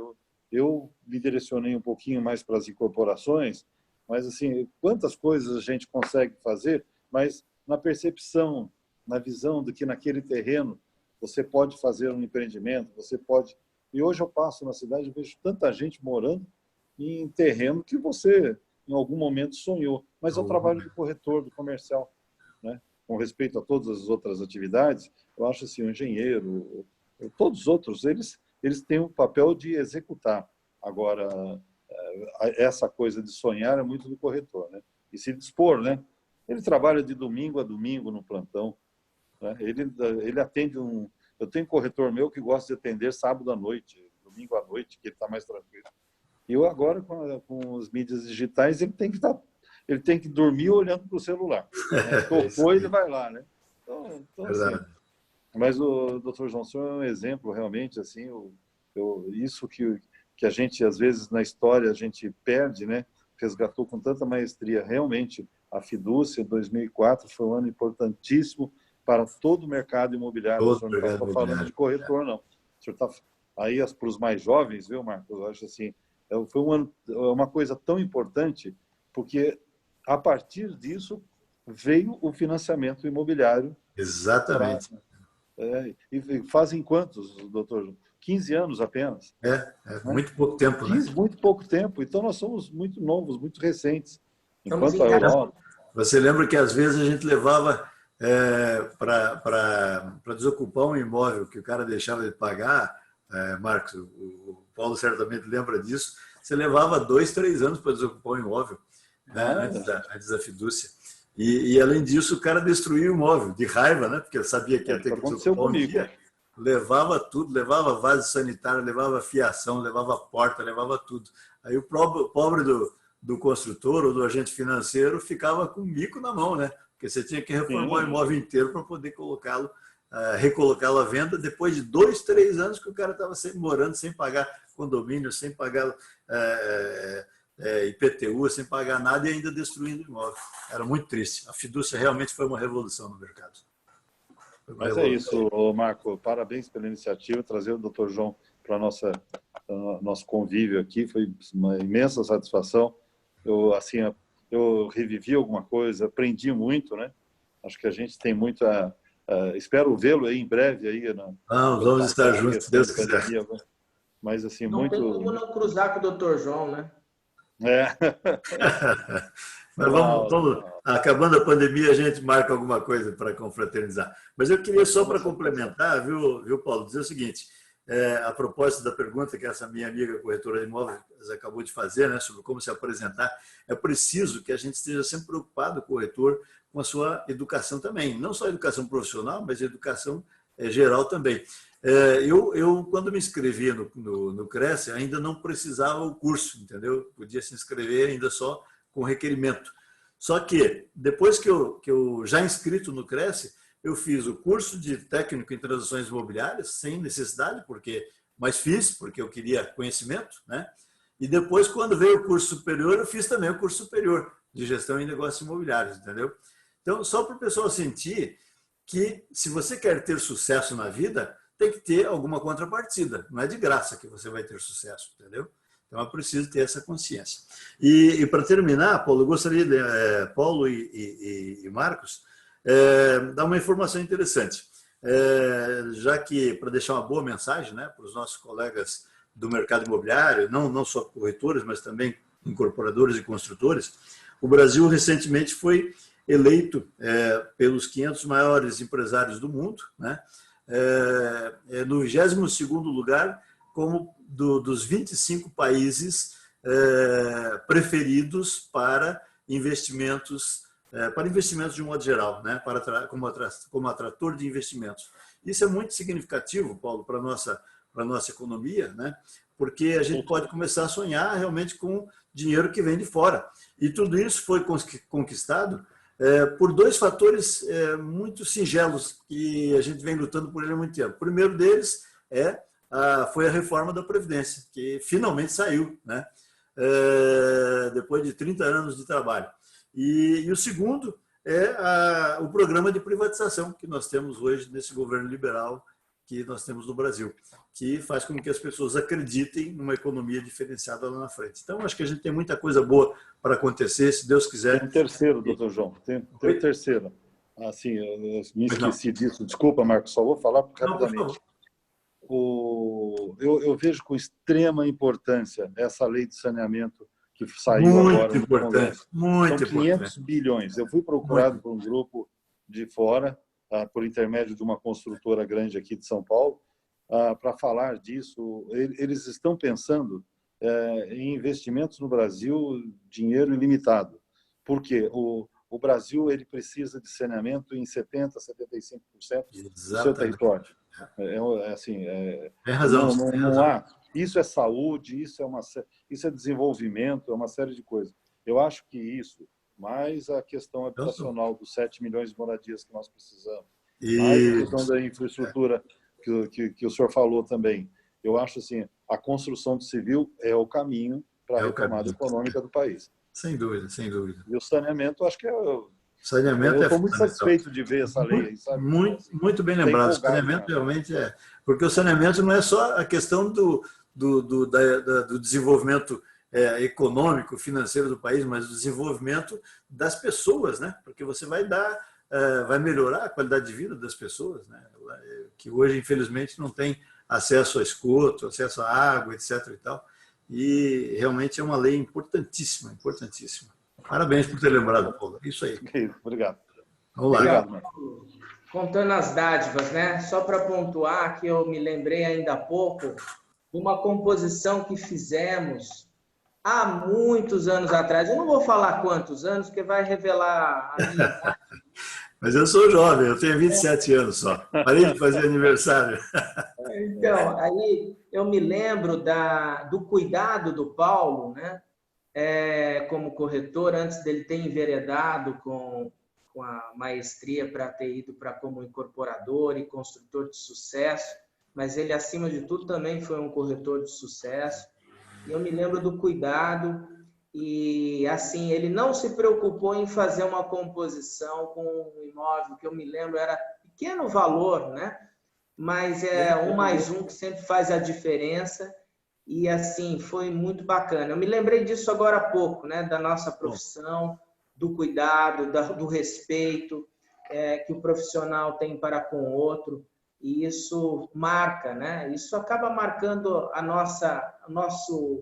eu me direcionei um pouquinho mais para as incorporações, mas, assim, quantas coisas a gente consegue fazer, mas na percepção, na visão de que naquele terreno você pode fazer um empreendimento, você pode... E hoje eu passo na cidade e vejo tanta gente morando em terreno que você, em algum momento, sonhou. Mas é o trabalho do corretor, do comercial, né? Com respeito a todas as outras atividades, eu acho assim, o engenheiro, todos os outros, eles têm o papel de executar. Agora, essa coisa de sonhar é muito do corretor, né? E se dispor, né? Ele trabalha de domingo a domingo no plantão, né? Ele atende Eu tenho um corretor meu que gosta de atender sábado à noite, domingo à noite, que ele está mais tranquilo. E eu agora, com as mídias digitais, ele tem que dormir olhando para o celular. Tocou, ele vai lá, né? Então assim, mas o Dr. João Senhor é um exemplo, realmente, assim, isso que a gente, às vezes, na história, a gente perde, né? Resgatou com tanta maestria. Realmente, a Fidúcia, 2004, foi um ano importantíssimo para todo o mercado imobiliário. O senhor não está falando de corretor, não. O senhor está aí para os mais jovens, viu, Marcos? Eu acho assim, foi uma coisa tão importante, porque a partir disso veio o financiamento imobiliário. Exatamente. E fazem quantos, doutor? 15 anos apenas. Muito pouco tempo, né? Muito pouco tempo. Então, nós somos muito novos, muito recentes. Enquanto a Europa... Você lembra que, às vezes, a gente levava para desocupar um imóvel que o cara deixava de pagar, Marcos, o Paulo certamente lembra disso, você levava 2, 3 anos para desocupar um imóvel, né, antes da fidúcia. E, além disso, o cara destruía o imóvel, de raiva, né, porque ele sabia que ia ter que desocupar um dia. Levava tudo, levava vaso sanitário, levava fiação, levava porta, levava tudo. Aí o pobre do construtor ou do agente financeiro ficava com o mico na mão, né? Porque você tinha que reformar o imóvel inteiro para poder colocá-lo recolocá-lo à venda depois de 2, 3 anos que o cara estava morando sem pagar condomínio, sem pagar IPTU, sem pagar nada e ainda destruindo o imóvel. Era muito triste. A fidúcia realmente foi uma revolução no mercado. Mas é isso, Marco. Parabéns pela iniciativa, trazer o Dr. João para nosso convívio aqui. Foi uma imensa satisfação. Eu revivi alguma coisa, aprendi muito, né? Acho que a gente tem muito espero vê-lo aí em breve aí vamos estar juntos, se Deus quiser. Mas assim, não tem como não cruzar com o Dr. João, né? Mas vamos, acabando a pandemia, a gente marca alguma coisa para confraternizar. Mas eu queria só para complementar, viu, Paulo, dizer o seguinte, a propósito da pergunta que essa minha amiga corretora de imóveis acabou de fazer, né, sobre como se apresentar, é preciso que a gente esteja sempre preocupado, o corretor, com a sua educação também. Não só a educação profissional, mas a educação geral também. Eu, quando me inscrevi no Cresce, ainda não precisava o curso, entendeu? Podia se inscrever ainda só com requerimento. Só que, depois que eu já inscrito no Cresce, eu fiz o curso de técnico em transações imobiliárias, sem necessidade, mas fiz, porque eu queria conhecimento, né? E depois, quando veio o curso superior, eu fiz também o curso superior de gestão em negócios imobiliários, entendeu? Então, só para o pessoal sentir que, se você quer ter sucesso na vida, tem que ter alguma contrapartida. Não é de graça que você vai ter sucesso, entendeu? Então, é preciso ter essa consciência. E para terminar, Paulo, eu gostaria de, Paulo e Marcos, dar uma informação interessante. Já que, para deixar uma boa mensagem, né, para os nossos colegas do mercado imobiliário, não só corretores, mas também incorporadores e construtores, o Brasil recentemente foi eleito pelos 500 maiores empresários do mundo, né, no 22º lugar como dos 25 países preferidos para investimentos de um modo geral, né, como atrator de investimentos. Isso é muito significativo, Paulo, para a nossa economia, né, porque a gente pode começar a sonhar realmente com dinheiro que vem de fora. E tudo isso foi conquistado por dois fatores muito singelos que a gente vem lutando por ele há muito tempo. O primeiro deles foi a reforma da Previdência, que finalmente saiu, né, depois de 30 anos de trabalho. E o segundo é o programa de privatização que nós temos hoje nesse governo liberal que nós temos no Brasil, que faz com que as pessoas acreditem numa economia diferenciada lá na frente. Então, acho que a gente tem muita coisa boa para acontecer, se Deus quiser. Tem um terceiro, doutor João, tem um terceiro. Assim, eu me esqueci disso, desculpa, Marcos, só vou falar rapidamente. Eu vejo com extrema importância essa lei de saneamento que saiu muito agora no Congresso. Muito São 500 bilhões. Eu fui procurado por um grupo de fora, por intermédio de uma construtora grande aqui de São Paulo, para falar disso. Eles estão pensando em investimentos no Brasil, dinheiro ilimitado. Por quê? O Brasil ele precisa de saneamento em 70%, 75% do seu território. Tem razão. Não há. Isso é saúde, isso é desenvolvimento, é uma série de coisas. Eu acho que isso, mais a questão habitacional dos 7 milhões de moradias que nós precisamos, mais a questão da infraestrutura que o senhor falou também. Eu acho assim, a construção civil é o caminho para a retomada econômica do país. Sem dúvida, sem dúvida. E o saneamento, acho que saneamento eu estou muito satisfeito de ver essa lei. Sabe? Muito bem lembrado. O saneamento realmente porque o saneamento não é só a questão do desenvolvimento econômico, financeiro do país, mas do desenvolvimento das pessoas, né? Porque você vai melhorar a qualidade de vida das pessoas, né? Que hoje, infelizmente, não tem acesso a esgoto, acesso à água, etc. e tal. E realmente é uma lei importantíssima, importantíssima. Parabéns por ter lembrado, Paulo. Isso aí. Obrigado. Vamos lá. Obrigado. Contando as dádivas, né? Só para pontuar que eu me lembrei ainda há pouco de uma composição que fizemos há muitos anos atrás. Eu não vou falar quantos anos, porque vai revelar a minha idade. Mas eu sou jovem, eu tenho 27 anos só. Parei de fazer aniversário. Então, aí eu me lembro do cuidado do Paulo, né? Como corretor, antes dele ter enveredado com a maestria para ter ido para como incorporador e construtor de sucesso, mas ele, acima de tudo, também foi um corretor de sucesso. E eu me lembro do cuidado e, assim, ele não se preocupou em fazer uma composição com um imóvel, que eu me lembro era pequeno valor, né? Mas é 1 mais 1 que sempre faz a diferença. E, assim, foi muito bacana. Eu me lembrei disso agora há pouco, né? Da nossa profissão, do cuidado, do respeito que o profissional tem para com o outro. E isso marca, né? Isso acaba marcando o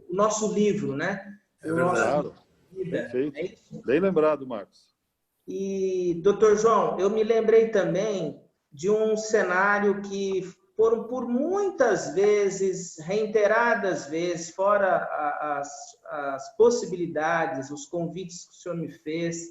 nosso livro, né? É verdade. Perfeito. É isso? Bem lembrado, Marcos. E, doutor João, eu me lembrei também de um cenário que foram por muitas vezes, reiteradas vezes, fora as possibilidades, os convites que o senhor me fez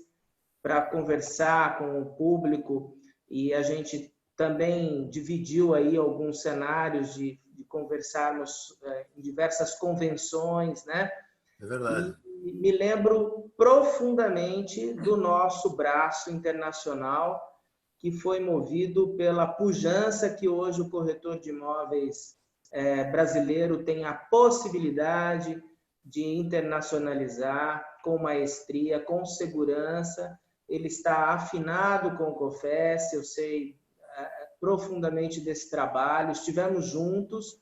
para conversar com o público, e a gente também dividiu aí alguns cenários de conversarmos em diversas convenções, né? É verdade. E me lembro profundamente do nosso braço internacional, que foi movido pela pujança que hoje o corretor de imóveis brasileiro tem a possibilidade de internacionalizar com maestria, com segurança. Ele está afinado com o COFES, eu sei profundamente desse trabalho, estivemos juntos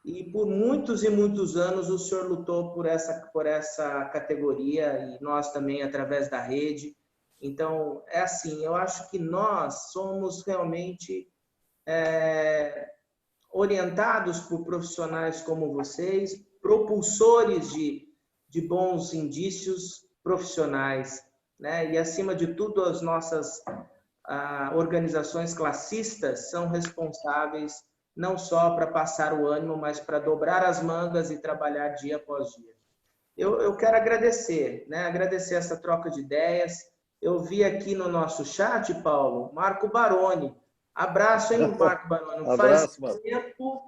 e por muitos e muitos anos o senhor lutou por essa categoria e nós também através da rede. Então, é assim, eu acho que nós somos realmente orientados por profissionais como vocês, propulsores de bons indícios profissionais, né? E, acima de tudo, as nossas organizações classistas são responsáveis não só para passar o ânimo, mas para dobrar as mangas e trabalhar dia após dia. Eu quero agradecer, né? Agradecer essa troca de ideias. Eu vi aqui no nosso chat, Paulo, Marco Baroni. Abraço, hein, Marco Baroni? Abraço, faz tempo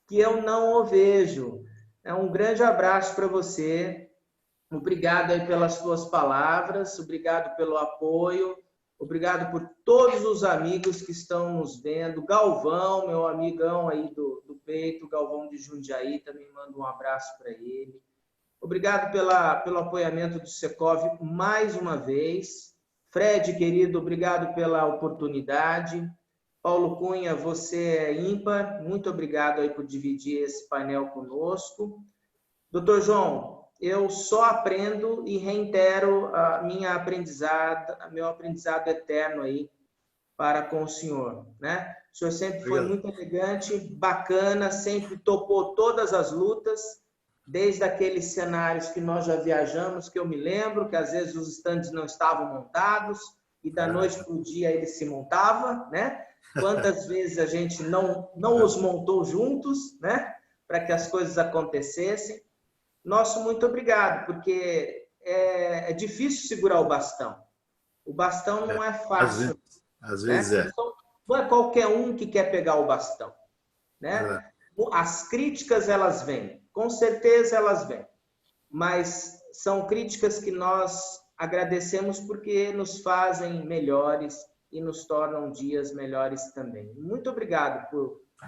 que eu não o vejo. Um grande abraço para você. Obrigado aí pelas suas palavras, obrigado pelo apoio, obrigado por todos os amigos que estão nos vendo. Galvão, meu amigão aí do peito, Galvão de Jundiaí, também mando um abraço para ele. Obrigado pelo apoiamento do Secov mais uma vez. Fred, querido, obrigado pela oportunidade. Paulo Cunha, você é ímpar. Muito obrigado aí por dividir esse painel conosco. Doutor João, eu só aprendo e reitero meu aprendizado eterno aí para com o senhor, né? O senhor sempre foi muito elegante, bacana, sempre topou todas as lutas, desde aqueles cenários que nós já viajamos, que eu me lembro, que às vezes os estandes não estavam montados, e da noite para o dia ele se montava, né? Quantas vezes a gente não os montou juntos, né? Para que as coisas acontecessem. Nosso muito obrigado, porque é difícil segurar o bastão. O bastão não é fácil. Às vezes é. Então, não é qualquer um que quer pegar o bastão, né? As críticas, elas vêm. Com certeza elas vêm, mas são críticas que nós agradecemos porque nos fazem melhores e nos tornam dias melhores também. Muito obrigado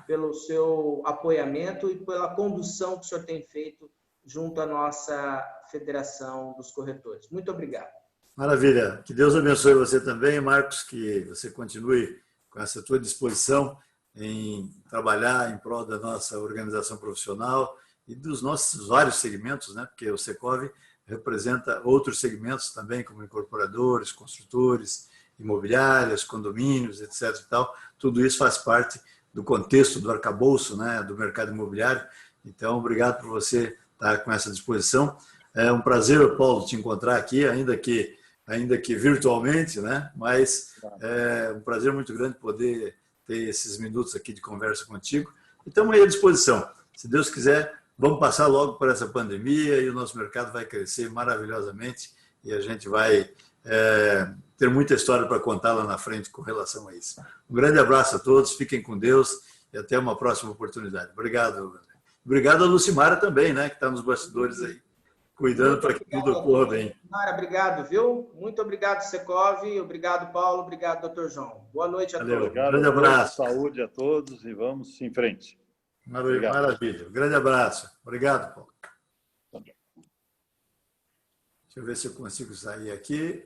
pelo seu apoiamento e pela condução que o senhor tem feito junto à nossa Federação dos Corretores. Muito obrigado. Maravilha. Que Deus abençoe você também, Marcos, que você continue com essa tua disposição em trabalhar em prol da nossa organização profissional e dos nossos vários segmentos, né? Porque o Secov representa outros segmentos também, como incorporadores, construtores, imobiliárias, condomínios, etc. E tal. Tudo isso faz parte do contexto do arcabouço, né? Do mercado imobiliário. Então, obrigado por você estar com essa disposição. É um prazer, Paulo, te encontrar aqui, ainda que virtualmente, né? Mas é um prazer muito grande poder ter esses minutos aqui de conversa contigo. E estamos aí à disposição. Se Deus quiser, vamos passar logo por essa pandemia e o nosso mercado vai crescer maravilhosamente e a gente vai ter muita história para contar lá na frente com relação a isso. Um grande abraço a todos, fiquem com Deus e até uma próxima oportunidade. Obrigado, André. Obrigado a Lucimara também, né, que está nos bastidores aí, cuidando para que tudo ocorra bem. Obrigado, viu? Muito obrigado, Secov. Obrigado, Paulo. Obrigado, Dr. João. Boa noite a Valeu. todos. Obrigado, Grande abraço. Saúde a todos e vamos em frente. Maravilha. Grande abraço. Obrigado, Paulo. Deixa eu ver se eu consigo sair aqui.